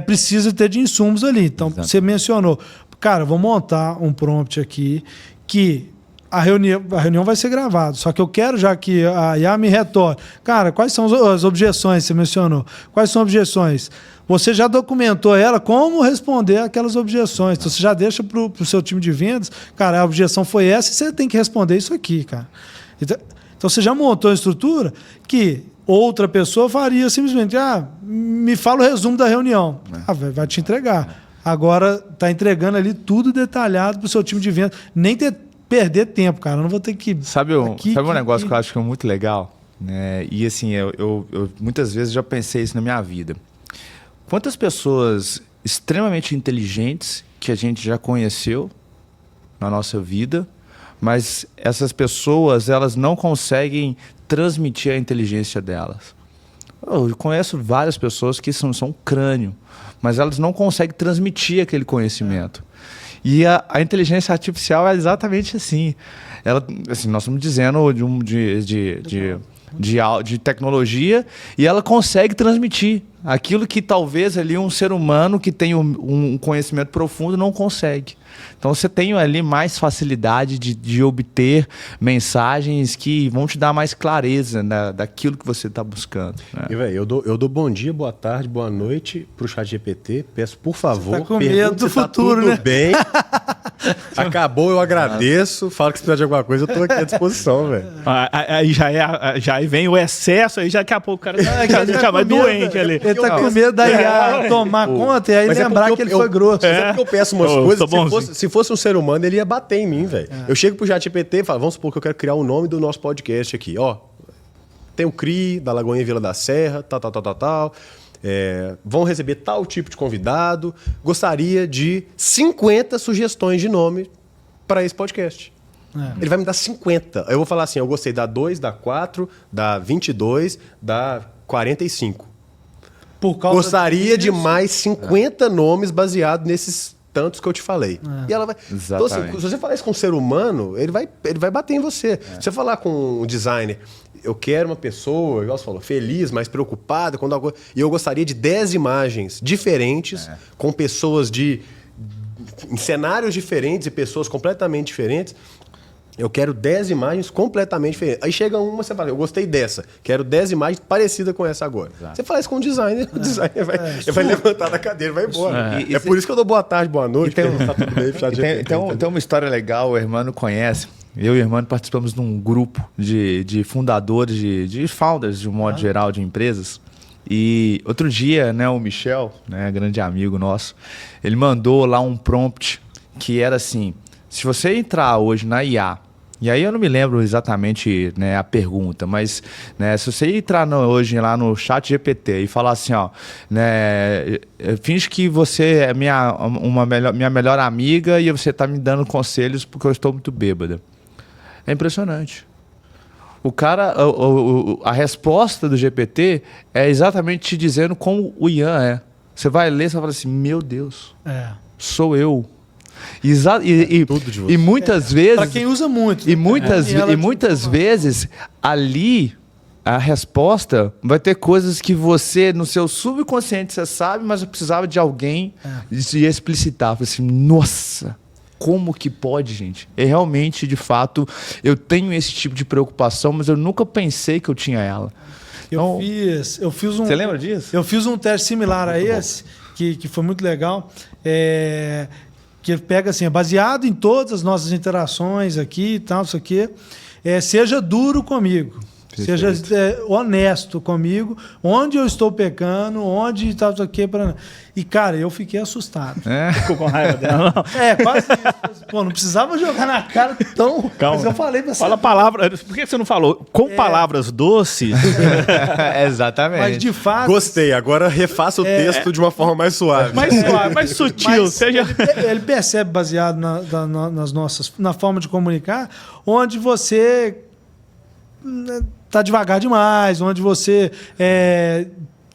precisa ter de insumos ali. Então, você mencionou, cara, vou montar um prompt aqui que... A reunião vai ser gravada, só que eu quero já que a IA me retorne. Cara, quais são as objeções que você mencionou? Quais são as objeções? Você já documentou ela como responder aquelas objeções. Então, você já deixa para o seu time de vendas, cara, a objeção foi essa e você tem que responder isso aqui, cara. Então você já montou a estrutura que outra pessoa faria simplesmente, me fala o resumo da reunião. Vai te entregar. Agora, está entregando ali tudo detalhado para o seu time de vendas. Nem perder tempo, cara. Eu não vou ter que... Sabe um negócio que eu acho que é muito legal? Né? E assim, eu muitas vezes já pensei isso na minha vida. Quantas pessoas extremamente inteligentes que a gente já conheceu na nossa vida, mas essas pessoas, elas não conseguem transmitir a inteligência delas. Eu conheço várias pessoas que são crânio, mas elas não conseguem transmitir aquele conhecimento. E a inteligência artificial é exatamente assim. Nós estamos dizendo de tecnologia e ela consegue transmitir aquilo que talvez ali um ser humano que tem um conhecimento profundo não consegue. Então você tem ali mais facilidade de obter mensagens que vão te dar mais clareza, né, daquilo que você está buscando. Né? E, véio, eu dou bom dia, boa tarde, boa noite pro ChatGPT. Peço, por favor, tá com medo do futuro, tudo né? bem. Acabou, eu agradeço. Fala que se precisar de alguma coisa, eu estou aqui à disposição, velho. Aí já vem o excesso, aí daqui a pouco o cara já vai doente ali. Ele tá com medo da IA tomar conta e aí lembrar que ele foi grosso. É porque eu peço umas coisas, se fosse um ser humano, ele ia bater em mim, velho. Eu chego pro ChatGPT e falo, vamos supor que eu quero criar o nome do nosso podcast aqui, ó. Tem o CRI, da Lagoinha Vila da Serra, tal. Vão receber tal tipo de convidado. Gostaria de 50 sugestões de nome para esse podcast. Ele vai me dar 50. Eu vou falar assim, eu gostei da 2, da 4, da 22, da 45. Gostaria de mais 50 nomes baseados nesses tantos que eu te falei. E ela vai... Então, assim, se você falar isso com um ser humano, ele vai bater em você. Se você falar com um designer, eu quero uma pessoa, igual você falou, feliz, mais preocupada, e eu gostaria de 10 imagens diferentes, com pessoas em cenários diferentes e pessoas completamente diferentes. Eu quero 10 imagens completamente diferentes. Aí chega uma, você fala, eu gostei dessa. Quero 10 imagens parecidas com essa agora. Exato. Você faz com o designer, o designer vai levantar da cadeira e vai embora. É por isso que eu dou boa tarde, boa noite. Tá tudo bem, Tem uma história legal, o Hermano conhece. Eu e o Hermano participamos de um grupo de fundadores, de founders, de um modo geral, de empresas. E outro dia, né, o Michel, né, grande amigo nosso, ele mandou lá um prompt que era assim: se você entrar hoje na IA, e aí eu não me lembro exatamente, né, a pergunta, mas, né, se você entrar hoje lá no chat GPT e falar assim, ó, né, finge que você é minha melhor amiga e você está me dando conselhos porque eu estou muito bêbada. É impressionante. O cara, a resposta do GPT é exatamente te dizendo como o Ian é. Você vai ler, você vai falar assim, meu Deus, sou eu. E muitas vezes... Para quem usa muito. E muitas vezes, ali, a resposta vai ter coisas que você, no seu subconsciente, você sabe, mas eu precisava de alguém de explicitar. Eu falei assim, nossa... Como que pode, gente? É realmente, de fato, eu tenho esse tipo de preocupação, mas eu nunca pensei que eu tinha ela. Eu fiz um... Você lembra disso? Eu fiz um teste similar a esse, que foi muito legal. Que ele pega assim, é baseado em todas as nossas interações aqui e tal, isso aqui. Seja duro comigo. Perfeito. Seja honesto comigo, onde eu estou pecando, onde está isso aqui. E, cara, eu fiquei assustado. Ficou com raiva dela, não? Quase isso. Pô, não precisava jogar na cara tão... Calma. Mas eu falei pra você. Fala palavras... Por que você não falou com palavras doces? Exatamente. Mas, de fato... Gostei. Agora refaça o texto de uma forma mais suave. Mais suave, mais sutil. Ele percebe, baseado na forma de comunicar, onde você... tá devagar demais, onde você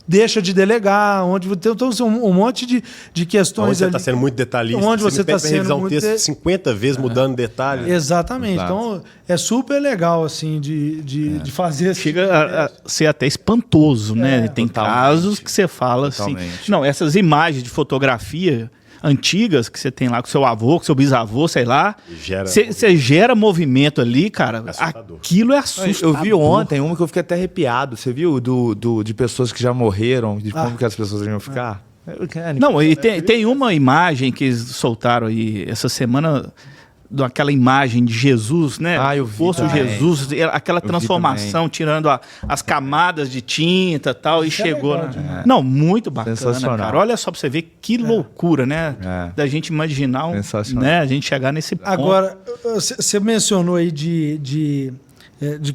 deixa de delegar, onde tem um monte de questões. Onde você está sendo muito detalhista. Onde você está sendo revisar um muito texto 50 vezes, mudando detalhes. Exatamente. Exato. Então, é super legal, assim, de fazer... Chega a ser até espantoso, né? Tem casos que você fala assim... Não, essas imagens de fotografia antigas que você tem lá com seu avô, com seu bisavô, sei lá. Você gera movimento ali, cara. Aquilo é assustador. Eu vi ontem uma que eu fiquei até arrepiado. Você viu de pessoas que já morreram, de como que as pessoas iam ficar? Não, e tem uma imagem que eles soltaram aí essa semana, daquela imagem de Jesus, né? Eu vi. Poço Jesus, aquela transformação, tirando as camadas de tinta e tal, e chegou. Não, muito bacana, cara. Olha só pra você ver que loucura, né? Da gente imaginar, né? A gente chegar nesse ponto. Agora, você mencionou aí de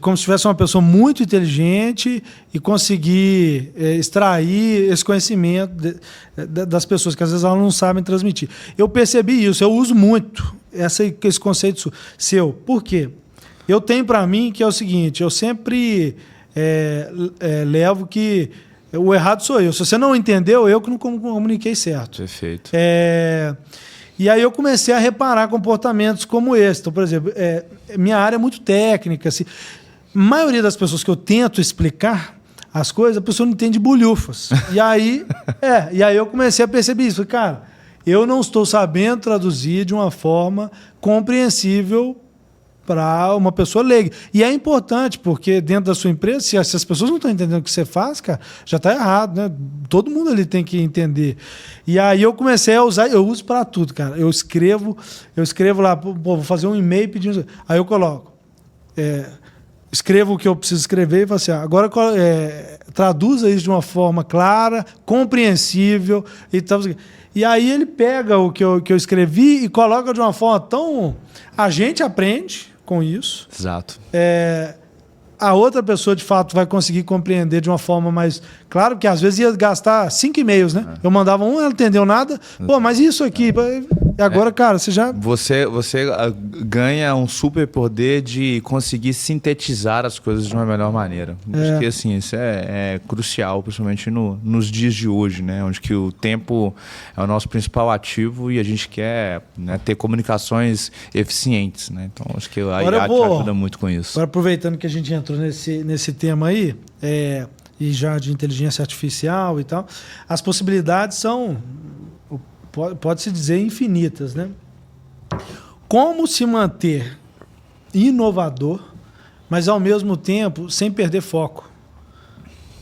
como se tivesse uma pessoa muito inteligente e conseguir extrair esse conhecimento das pessoas, que às vezes elas não sabem transmitir. Eu percebi isso, eu uso muito esse conceito seu. Por quê? Eu tenho para mim que é o seguinte, eu sempre levo que o errado sou eu. Se você não entendeu, eu que não comuniquei certo. Perfeito. E aí eu comecei a reparar comportamentos como esse. Então, por exemplo, minha área é muito técnica. Assim. A maioria das pessoas que eu tento explicar as coisas, a pessoa não entende bolhufas. E aí eu comecei a perceber isso. Falei, cara, eu não estou sabendo traduzir de uma forma compreensível para uma pessoa leiga. E é importante, porque dentro da sua empresa, se as pessoas não estão entendendo o que você faz, cara, já está errado, né? Todo mundo ali tem que entender. E aí eu comecei a usar, eu uso para tudo, cara. Eu escrevo lá, vou fazer um e-mail pedindo. Aí eu coloco, escrevo o que eu preciso escrever e falo assim, agora traduza isso de uma forma clara, compreensível e tal. E aí ele pega o que eu escrevi e coloca de uma forma tão... A gente aprende com isso. Exato. A outra pessoa, de fato, vai conseguir compreender de uma forma mais... Claro que às vezes ia gastar 5 e-mails, né? Eu mandava ela não entendeu nada. Pô, mas isso aqui... E agora, cara, você já... Você ganha um super poder de conseguir sintetizar as coisas de uma melhor maneira. Acho que assim, isso é crucial, principalmente nos dias de hoje, né? Onde que o tempo é o nosso principal ativo e a gente quer, né, ter comunicações eficientes, né? Então, acho que a IA te ajuda muito com isso. Agora, aproveitando que a gente entrou nesse tema aí, e já de inteligência artificial e tal, as possibilidades são... Pode-se dizer infinitas, né? Como se manter inovador, mas ao mesmo tempo sem perder foco.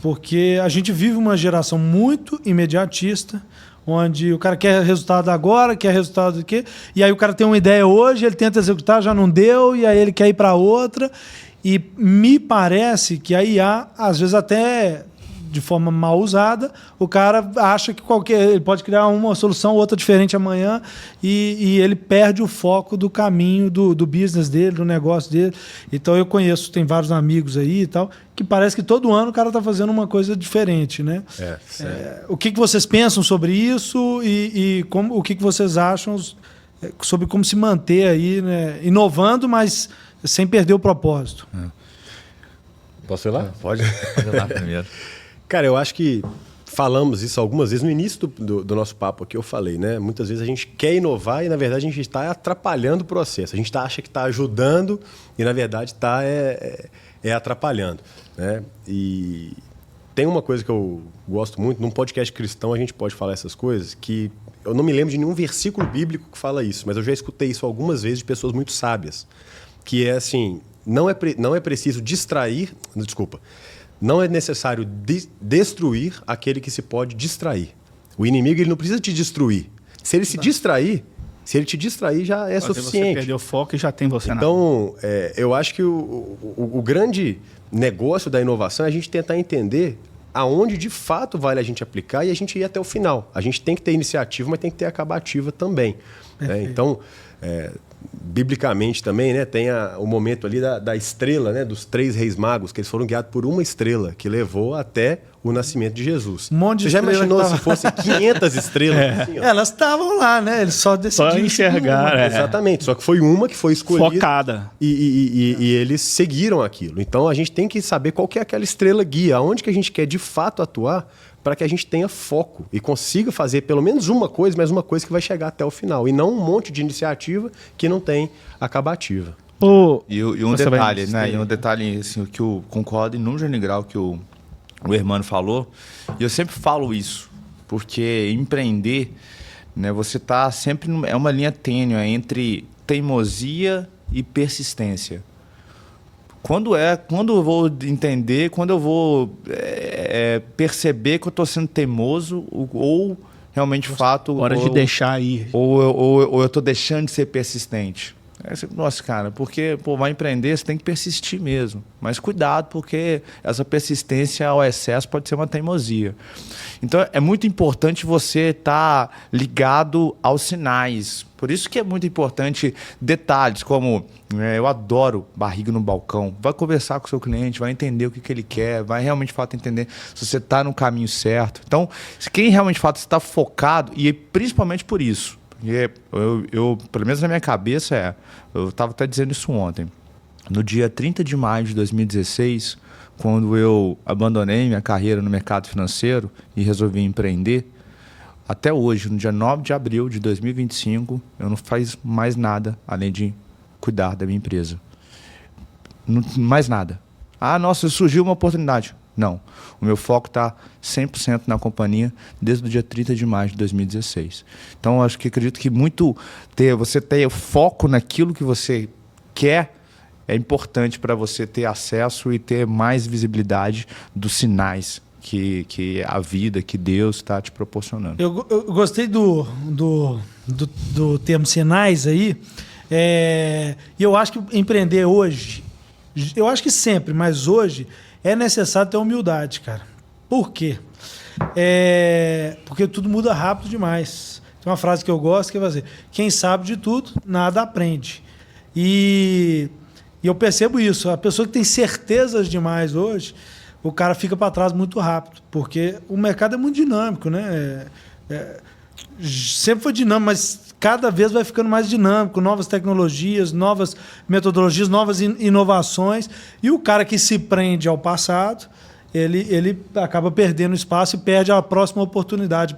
Porque a gente vive uma geração muito imediatista, onde o cara quer resultado agora, quer resultado do quê? E aí o cara tem uma ideia hoje, ele tenta executar, já não deu, e aí ele quer ir para outra. E me parece que a IA, às vezes até de forma mal usada, o cara acha que ele pode criar uma solução, outra diferente amanhã, e ele perde o foco do caminho do business dele, do negócio dele. Então eu conheço, tem vários amigos aí e tal, que parece que todo ano o cara está fazendo uma coisa diferente, né? O que vocês pensam sobre isso e o que vocês acham sobre como se manter aí, né? Inovando, mas sem perder o propósito? Posso ir lá? Pode ir lá primeiro. Cara, eu acho que falamos isso algumas vezes. No início do nosso papo aqui eu falei, né? Muitas vezes a gente quer inovar e, na verdade, a gente está atrapalhando o processo. A gente acha que está ajudando e, na verdade, está atrapalhando, né? E tem uma coisa que eu gosto muito. Num podcast cristão a gente pode falar essas coisas que eu não me lembro de nenhum versículo bíblico que fala isso, mas eu já escutei isso algumas vezes de pessoas muito sábias, que é assim, não é preciso distrair... Desculpa. Não é necessário destruir aquele que se pode distrair. O inimigo ele não precisa te destruir. Se ele te distrair, já é suficiente. Você perdeu o foco e já tem você na Então, eu acho que o grande negócio da inovação é a gente tentar entender aonde de fato vale a gente aplicar e a gente ir até o final. A gente tem que ter iniciativa, mas tem que ter acabativa também. Né? Então, biblicamente também, né, tem o momento ali da estrela, né, dos 3 reis magos, que eles foram guiados por uma estrela que levou até o nascimento de Jesus. Um monte de Você já estrela imaginou que se fosse 500 estrelas? Assim, ó? Elas estavam lá, né? Eles só decidiram. Só enxergar, Exatamente. Só que foi uma que foi escolhida. Focada. E eles seguiram aquilo. Então a gente tem que saber qual que é aquela estrela guia, aonde que a gente quer de fato atuar para que a gente tenha foco e consiga fazer pelo menos uma coisa, mas uma coisa que vai chegar até o final. E não um monte de iniciativa que não tem acabativa. E um detalhe, né? E um detalhe assim, que eu concordo em número grau que o Hermano falou, e eu sempre falo isso, porque empreender, né, você está sempre... É uma linha tênue entre teimosia e persistência. Quando eu vou entender, quando eu vou perceber que eu estou sendo teimoso ou realmente de fato... Hora de deixar ir. Ou eu estou deixando de ser persistente. Nossa, cara, porque vai empreender, você tem que persistir mesmo. Mas cuidado, porque essa persistência ao excesso pode ser uma teimosia. Então, é muito importante você estar ligado aos sinais. Por isso que é muito importante detalhes, como eu adoro barriga no balcão. Vai conversar com o seu cliente, vai entender o que ele quer, vai realmente, de fato, entender se você está no caminho certo. Então, quem realmente, de fato, está focado, e principalmente por isso, eu, pelo menos na minha cabeça, eu estava até dizendo isso ontem. No dia 30 de maio de 2016, quando eu abandonei minha carreira no mercado financeiro e resolvi empreender, até hoje, no dia 9 de abril de 2025, eu não faço mais nada além de cuidar da minha empresa. Não, mais nada. Ah, nossa, surgiu uma oportunidade. Não. O meu foco está 100% na companhia desde o dia 30 de maio de 2016. Então, acredito que você ter foco naquilo que você quer é importante para você ter acesso e ter mais visibilidade dos sinais que a vida, que Deus está te proporcionando. Eu gostei do termo sinais aí. E eu acho que empreender hoje, eu acho que sempre, mas hoje é necessário ter humildade, cara. Por quê? Porque tudo muda rápido demais. Tem uma frase que eu gosto que é fazer: quem sabe de tudo, nada aprende. E eu percebo isso. A pessoa que tem certezas demais hoje, o cara fica para trás muito rápido, porque o mercado é muito dinâmico, né? Sempre foi dinâmico, mas cada vez vai ficando mais dinâmico, novas tecnologias, novas metodologias, novas inovações, e o cara que se prende ao passado, ele acaba perdendo espaço e perde a próxima oportunidade,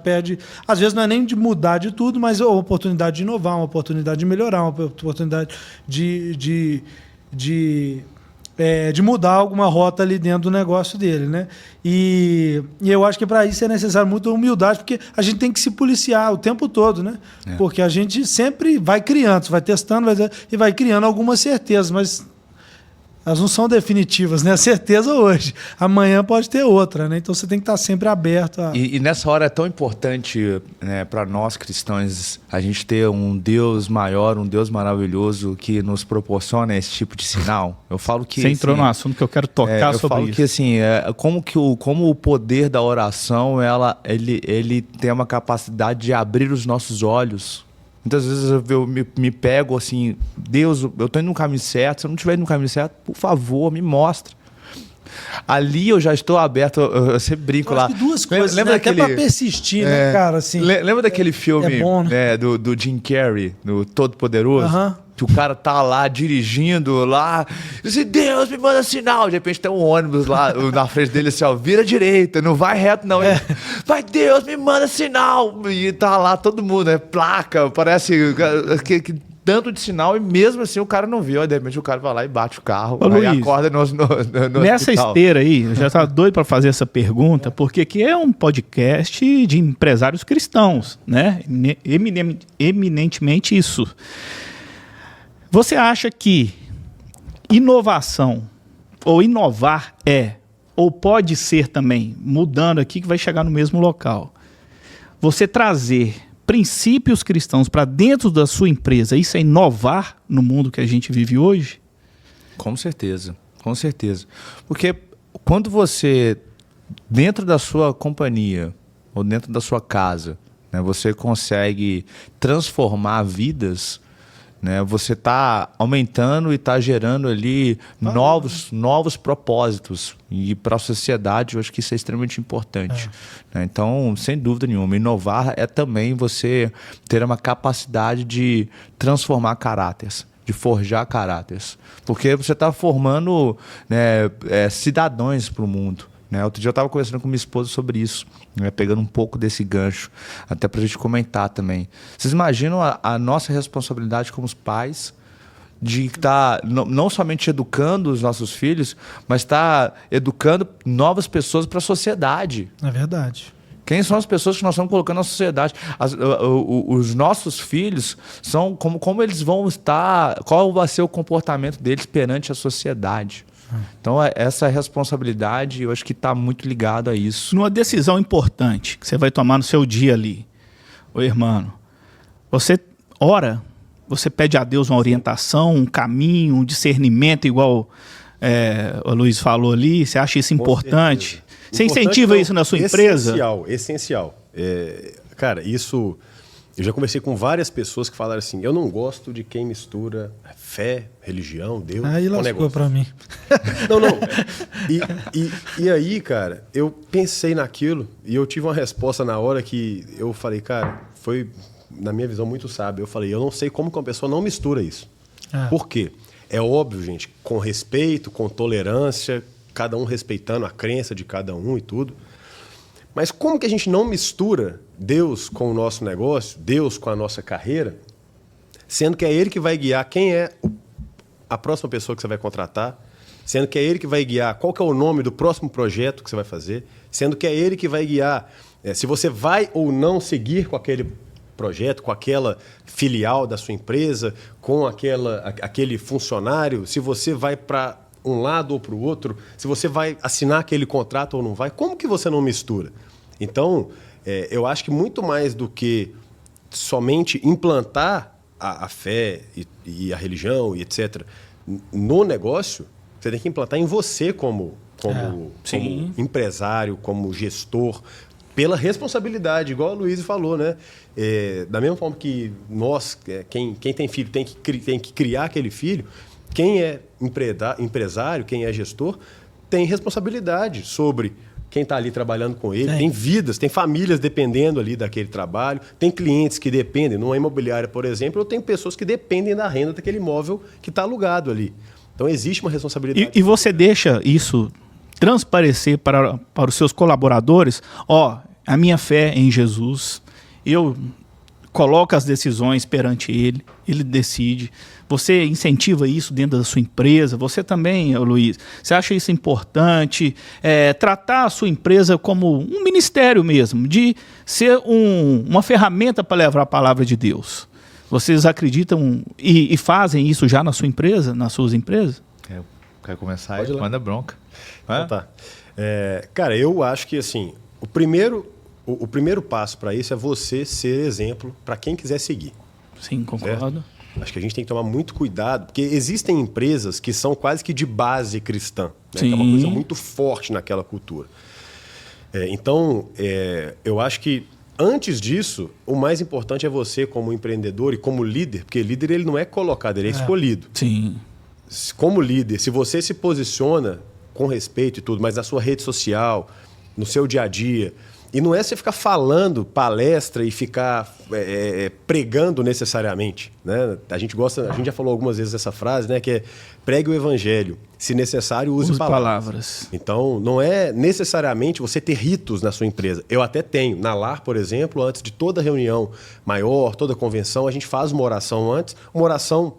às vezes não é nem de mudar de tudo, mas a oportunidade de inovar, uma oportunidade de melhorar, uma oportunidade de de mudar alguma rota ali dentro do negócio dele, né? E eu acho que para isso é necessário muita humildade, porque a gente tem que se policiar o tempo todo, né? Porque a gente sempre vai criando, vai testando e vai criando algumas certezas, mas elas não são definitivas, né? A certeza hoje. Amanhã pode ter outra, né? Então você tem que estar sempre aberto a... E nessa hora é tão importante, né, para nós cristãos a gente ter um Deus maior, um Deus maravilhoso que nos proporciona esse tipo de sinal. Eu falo que... Você entrou num assunto que eu quero tocar sobre isso. Eu falo que assim, como o poder da oração, ele tem uma capacidade de abrir os nossos olhos. Muitas vezes eu me pego assim, Deus, eu estou indo no caminho certo, se eu não estiver indo no caminho certo, por favor, me mostra. Ali eu já estou aberto, eu sempre brinco lá. Acho que duas coisas, lembra, né? Até para persistir, né, cara? Assim, lembra daquele filme bom, né? do Jim Carrey, do Todo-Poderoso? Que o cara tá lá dirigindo lá, e diz, Deus me manda sinal. De repente tem um ônibus lá na frente dele assim, ó, vira direita, não vai reto não. Vai, Deus me manda sinal. E tá lá todo mundo, placa, parece que tanto de sinal, e mesmo assim o cara não viu. Aí de repente o cara vai lá e bate o carro. Ô, aí Luiz, acorda no nessa hospital. esteira aí, eu já estava doido para fazer essa pergunta, porque aqui é um podcast de empresários cristãos, né? Eminentemente isso. Você acha que inovação ou inovar ou pode ser também, mudando aqui que vai chegar no mesmo local, você trazer princípios cristãos para dentro da sua empresa, isso é inovar no mundo que a gente vive hoje? Com certeza, com certeza. Porque quando você, dentro da sua companhia ou dentro da sua casa, né, você consegue transformar vidas, né, você está aumentando e está gerando ali novos propósitos. E para a sociedade, eu acho que isso é extremamente importante. Né? Então, sem dúvida nenhuma, inovar é também você ter uma capacidade de transformar caráteres, de forjar caráteres. Porque você está formando, né, cidadãos para o mundo. Outro dia eu estava conversando com minha esposa sobre isso, né, pegando um pouco desse gancho, até para a gente comentar também. Vocês imaginam a nossa responsabilidade como os pais de estar não somente educando os nossos filhos, mas estar educando novas pessoas para a sociedade. É verdade. Quem são as pessoas que nós estamos colocando na sociedade? Os nossos filhos são como eles vão estar, qual vai ser o comportamento deles perante a sociedade. Então, essa responsabilidade, eu acho que está muito ligado a isso. Numa decisão importante que você vai tomar no seu dia ali, ô irmão, você ora, você pede a Deus uma orientação, um caminho, um discernimento, igual o Luiz falou ali, você acha isso importante? Você incentiva isso na sua empresa? Essencial. Cara, isso... Eu já conversei com várias pessoas que falaram assim, eu não gosto de quem mistura fé, religião, Deus, aí lascou pra mim. Não. E aí, cara, eu pensei naquilo e eu tive uma resposta na hora que eu falei, cara, foi, na minha visão, muito sábio. Eu falei, eu não sei como que uma pessoa não mistura isso. Por quê? É óbvio, gente, com respeito, com tolerância, cada um respeitando a crença de cada um e tudo. Mas como que a gente não mistura Deus com o nosso negócio, Deus com a nossa carreira, sendo que é Ele que vai guiar quem é a próxima pessoa que você vai contratar, sendo que é Ele que vai guiar qual que é o nome do próximo projeto que você vai fazer, sendo que é Ele que vai guiar se você vai ou não seguir com aquele projeto, com aquela filial da sua empresa, com aquele funcionário, se você vai para um lado ou para o outro, se você vai assinar aquele contrato ou não vai, como que você não mistura? Então, eu acho que muito mais do que somente implantar a fé e a religião e etc. no negócio, você tem que implantar em você como empresário, como gestor, pela responsabilidade, igual a Luiz falou, né? Da mesma forma que nós, quem tem filho, tem que criar aquele filho, quem é empresário, quem é gestor, tem responsabilidade sobre quem está ali trabalhando com ele. Tem vidas, tem famílias dependendo ali daquele trabalho, tem clientes que dependem. Numa imobiliária, por exemplo, eu tenho pessoas que dependem da renda daquele imóvel que está alugado ali. Então, existe uma responsabilidade. E você deixa isso transparecer para os seus colaboradores? A minha fé em Jesus, eu coloca as decisões perante ele, ele decide. Você incentiva isso dentro da sua empresa? Você também, Luiz, você acha isso importante? Tratar a sua empresa como um ministério mesmo, de ser uma ferramenta para levar a palavra de Deus. Vocês acreditam e fazem isso já na sua empresa, nas suas empresas? Quer começar Pode aí? ir lá. Manda bronca. Então tá. Cara, eu acho que assim, o primeiro passo para isso é você ser exemplo para quem quiser seguir. Sim, concordo. Certo? Acho que a gente tem que tomar muito cuidado, porque existem empresas que são quase que de base cristã, né? Que é uma coisa muito forte naquela cultura. Então, eu acho que antes disso, o mais importante é você como empreendedor e como líder, porque líder ele não é colocado, ele é escolhido. Sim. Como líder, se você se posiciona com respeito e tudo, mas na sua rede social, no seu dia a dia, e não é você ficar falando palestra e ficar pregando necessariamente, né? A gente já falou algumas vezes essa frase, né? Que é pregue o evangelho, se necessário use palavras. Então, não é necessariamente você ter ritos na sua empresa. Eu até tenho. Na LAR, por exemplo, antes de toda reunião maior, toda convenção, a gente faz uma oração antes, uma oração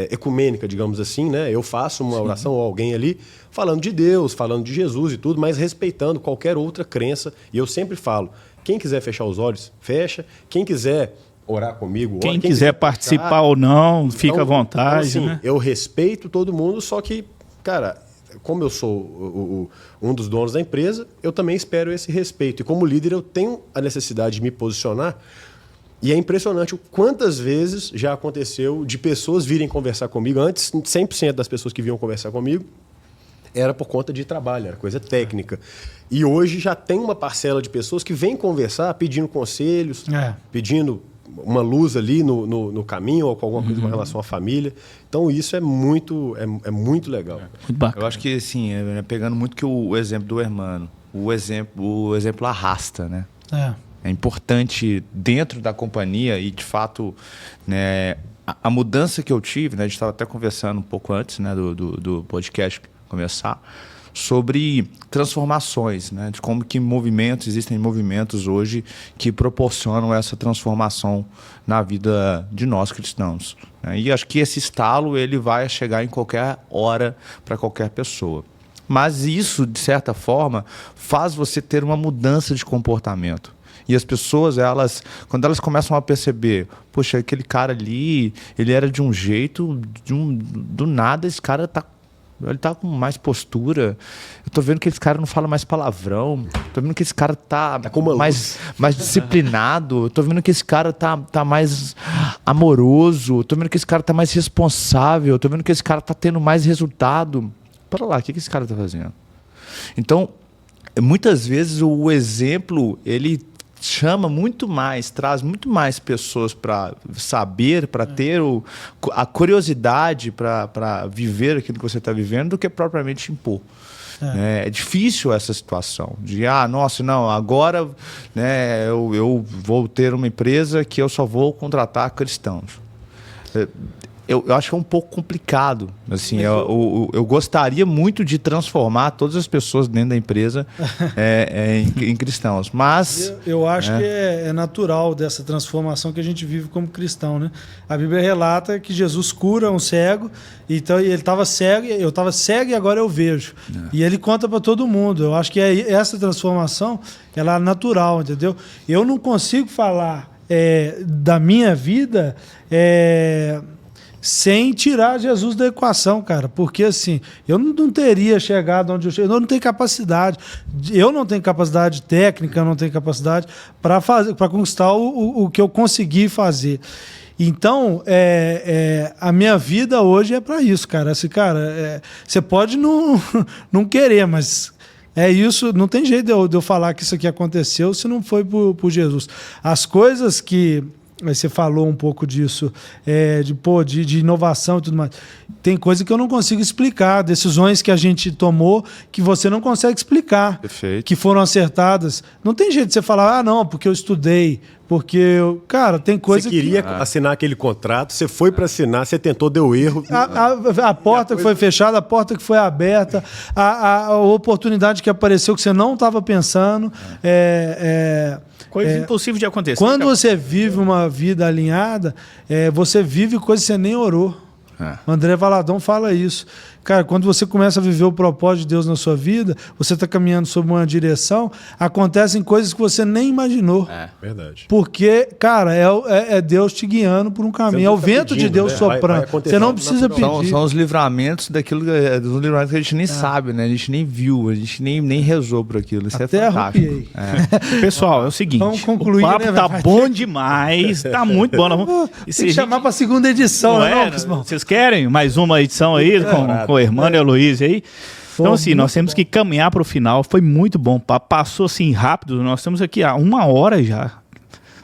ecumênica, digamos assim, né? Eu faço uma oração ou alguém ali falando de Deus, falando de Jesus e tudo, mas respeitando qualquer outra crença. E eu sempre falo, quem quiser fechar os olhos, fecha. Quem quiser orar comigo, ora. Quem quiser participar ou não, fica à vontade. Então, assim, né? Eu respeito todo mundo, só que, cara, como eu sou um dos donos da empresa, eu também espero esse respeito. E como líder, eu tenho a necessidade de me posicionar. E é impressionante o quantas vezes já aconteceu de pessoas virem conversar comigo. Antes, 100% das pessoas que vinham conversar comigo era por conta de trabalho, era coisa técnica. E hoje já tem uma parcela de pessoas que vêm conversar pedindo conselhos, pedindo uma luz ali no caminho ou com alguma coisa com relação à família. Então isso é muito legal. Muito bacana. Eu acho que, assim, pegando muito que o exemplo do Hermano, o exemplo arrasta, né? É importante dentro da companhia e, de fato, né, a mudança que eu tive, né, a gente estava até conversando um pouco antes, né, do podcast começar, sobre transformações, né, de como que existem movimentos hoje que proporcionam essa transformação na vida de nós cristãos, né? E acho que esse estalo ele vai chegar em qualquer hora para qualquer pessoa. Mas isso, de certa forma, faz você ter uma mudança de comportamento. E as pessoas, quando elas começam a perceber, poxa, aquele cara ali, ele era de um jeito, do nada esse cara ele tá com mais postura. Eu tô vendo que esse cara não fala mais palavrão. Tô vendo que esse cara tá mais disciplinado. Tô vendo que esse cara tá mais amoroso. Tô vendo que esse cara tá mais responsável. Tô vendo que esse cara tá tendo mais resultado. Para lá, o que esse cara tá fazendo? Então, muitas vezes o exemplo, ele chama muito mais, traz muito mais pessoas para saber, para ter a curiosidade para viver aquilo que você está vivendo do que propriamente impor. É difícil essa situação de, nossa, não, agora, né, eu vou ter uma empresa que eu só vou contratar cristãos. Eu acho que é um pouco complicado. Assim, eu gostaria muito de transformar todas as pessoas dentro da empresa em cristãos. Mas eu acho que é natural dessa transformação que a gente vive como cristão, né? A Bíblia relata que Jesus cura um cego, então ele estava cego, eu estava cego e agora eu vejo. E ele conta para todo mundo. Eu acho que essa transformação ela é natural, entendeu? Eu não consigo falar da minha vida sem tirar Jesus da equação, cara. Porque, assim, eu não teria chegado onde eu cheguei. Eu não tenho capacidade. Eu não tenho capacidade técnica, eu não tenho capacidade para conquistar o que eu consegui fazer. Então, a minha vida hoje é para isso, cara. Assim, cara, você pode não querer, mas é isso. Não tem jeito de eu falar que isso aqui aconteceu se não foi por Jesus. As coisas que... Você falou um pouco disso, de inovação e tudo mais. Tem coisa que eu não consigo explicar, decisões que a gente tomou que você não consegue explicar, Perfeito. que foram acertadas. Não tem jeito de você falar, não, porque eu estudei, Porque, cara, tem coisa Você queria assinar aquele contrato, você foi para assinar, você tentou, deu erro. A porta que foi fechada, a porta que foi aberta, a oportunidade que apareceu que você não estava pensando. Coisa impossível de acontecer. Quando você vive uma vida alinhada, você vive coisas que você nem orou. O André Valadão fala isso. Cara, quando você começa a viver o propósito de Deus na sua vida, você está caminhando sob uma direção, acontecem coisas que você nem imaginou. Verdade. Porque, cara, é Deus te guiando por um caminho. É o vento de Deus soprando. Você não precisa pedir. São os livramentos dos livramentos que a gente nem sabe, né? A gente nem viu, a gente nem rezou por aquilo. Isso Até é fantástico. arrupiei. Pessoal, é o seguinte, Vamos concluir, o papo né? tá bom demais, tá muito bom. Tem que chamar para a segunda edição, Não né, é? Cosmão? Vocês querem mais uma edição aí com o Irmão e a Luiz aí? Então, assim, nós temos que caminhar para o final. Foi muito bom, papo. Passou assim rápido. Nós estamos aqui há 1 hora já.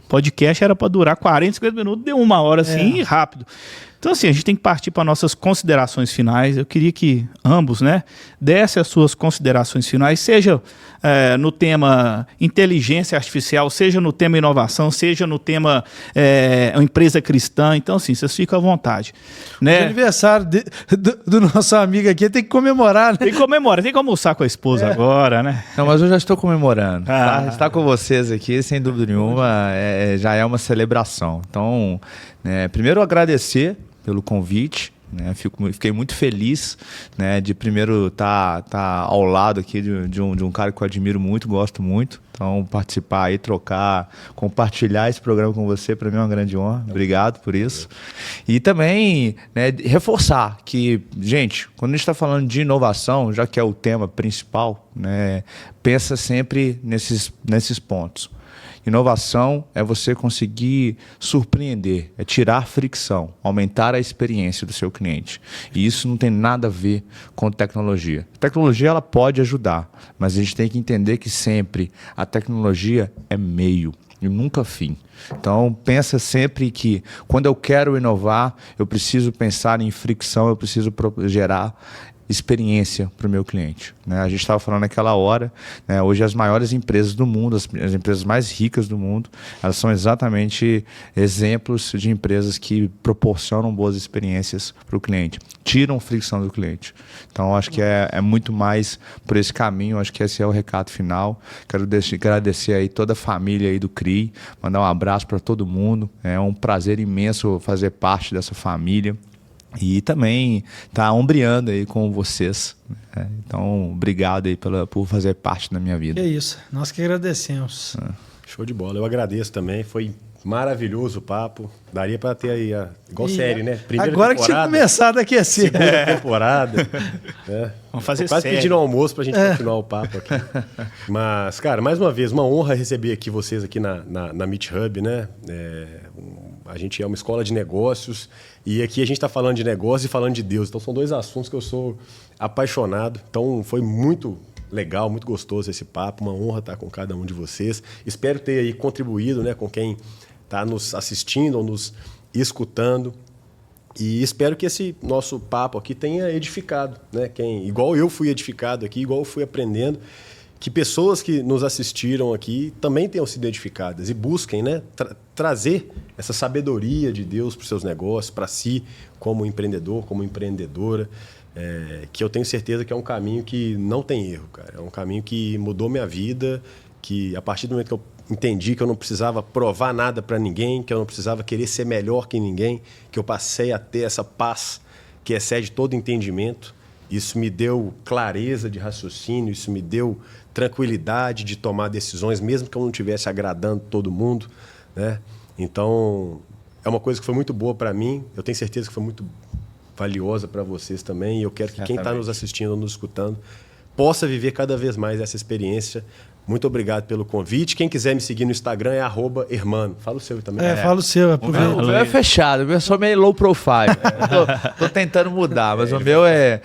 Podcast era para durar 40, 50 minutos, deu 1 hora assim, rápido. Então, assim, a gente tem que partir para nossas considerações finais. Eu queria que ambos, né, dessem as suas considerações finais, seja no tema inteligência artificial, seja no tema inovação, seja no tema empresa cristã. Então, assim, vocês ficam à vontade. Né? O aniversário do nosso amigo aqui tem que comemorar, né? Tem que comemorar, tem que almoçar com a esposa agora, né? Não, mas eu já estou comemorando. Estar com vocês aqui, sem dúvida nenhuma, já é uma celebração. Então, primeiro agradecer pelo convite, né? Fiquei muito feliz, né, de primeiro estar ao lado aqui de um cara que eu admiro muito, gosto muito. Então, participar aí, trocar, compartilhar esse programa com você, para mim é uma grande honra. Obrigado por isso. E também, né, reforçar que, gente, quando a gente está falando de inovação, já que é o tema principal, né, pensa sempre nesses pontos. Inovação é você conseguir surpreender, é tirar fricção, aumentar a experiência do seu cliente. E isso não tem nada a ver com tecnologia. A tecnologia ela pode ajudar, mas a gente tem que entender que sempre a tecnologia é meio e nunca fim. Então, pensa sempre que quando eu quero inovar, eu preciso pensar em fricção, eu preciso gerar experiência para o meu cliente. Né? A gente estava falando naquela hora, né? Hoje as maiores empresas do mundo, as empresas mais ricas do mundo, elas são exatamente exemplos de empresas que proporcionam boas experiências para o cliente, tiram fricção do cliente. Então, acho que é muito mais por esse caminho, acho que esse é o recado final. Quero agradecer aí toda a família aí do CRI, mandar um abraço para todo mundo. É um prazer imenso fazer parte dessa família. E também tá ombreando aí com vocês. Né? Então, obrigado aí por fazer parte da minha vida. É isso, nós que agradecemos. Show de bola, eu agradeço também, foi maravilhoso o papo. Daria para ter aí, igual série, né? Primeira agora que tinha começado a aquecer. Segunda temporada. Né? Vamos fazer quase série. pedindo almoço pra gente continuar o papo aqui. Mas, cara, mais uma vez, uma honra receber aqui vocês aqui na Meet Hub, né? A gente é uma escola de negócios e aqui a gente está falando de negócio e falando de Deus. Então são 2 assuntos que eu sou apaixonado. Então foi muito legal, muito gostoso esse papo. Uma honra estar com cada um de vocês. Espero ter aí contribuído, né, com quem está nos assistindo ou nos escutando. E espero que esse nosso papo aqui tenha edificado, né? Igual eu fui edificado aqui, igual eu fui aprendendo, que pessoas que nos assistiram aqui também tenham sido edificadas e busquem, né, trazer essa sabedoria de Deus para os seus negócios, para si, como empreendedor, como empreendedora, que eu tenho certeza que é um caminho que não tem erro, cara. É um caminho que mudou minha vida, que a partir do momento que eu entendi que eu não precisava provar nada para ninguém, que eu não precisava querer ser melhor que ninguém, que eu passei a ter essa paz que excede todo entendimento. Isso me deu clareza de raciocínio, isso me deu tranquilidade de tomar decisões, mesmo que eu não estivesse agradando todo mundo, né? Então, é uma coisa que foi muito boa para mim, eu tenho certeza que foi muito valiosa para vocês também, e eu quero que quem está nos assistindo ou nos escutando possa viver cada vez mais essa experiência. Muito obrigado pelo convite. Quem quiser me seguir no Instagram é @hermano. Fala o seu também. Fala o seu. O meu é fechado, o meu é só meio low profile. Tô tentando mudar, mas o meu é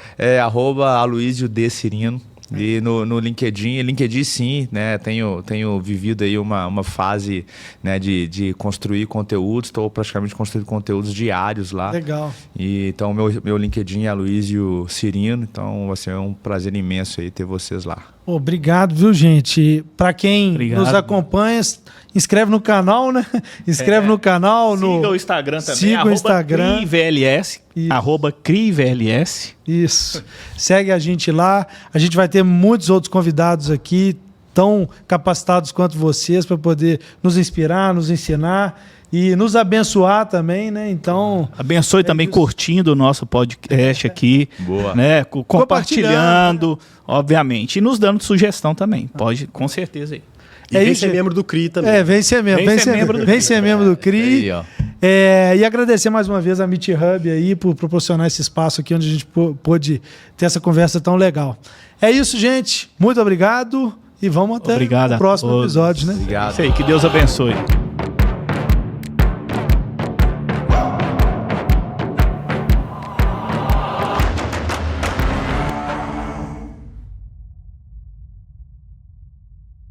@Aloysio D. Cirino. E no LinkedIn sim, né? Tenho vivido aí uma fase, né, de construir conteúdos, estou praticamente construindo conteúdos diários lá. Legal. E, então meu LinkedIn é Aloysio Cirino, então vai ser um prazer imenso aí ter vocês lá. Obrigado, viu, gente? Para quem Obrigado. nos acompanha, inscreve no canal, né? Inscreve no canal. Siga o Instagram também. Siga o Instagram. CriVLS. Isso. @CriVLS. Isso. Segue a gente lá. A gente vai ter muitos outros convidados aqui, tão capacitados quanto vocês, para poder nos inspirar, nos ensinar e nos abençoar também, né? Então, Abençoe também isso. curtindo o nosso podcast aqui. Boa. Né? Compartilhando, obviamente. E nos dando sugestão também. Pode, com certeza aí. E É vem isso, ser gente. membro do CRI também. vem ser membro. Vem ser membro do Vem CRI. ser membro do CRI. Aí, ó. E agradecer mais uma vez a Meet Hub aí por proporcionar esse espaço aqui onde a gente pôde ter essa conversa tão legal. É isso, gente. Muito obrigado e vamos até Obrigado o a próximo todos. episódio, né? Obrigado. Isso aí, que Deus abençoe.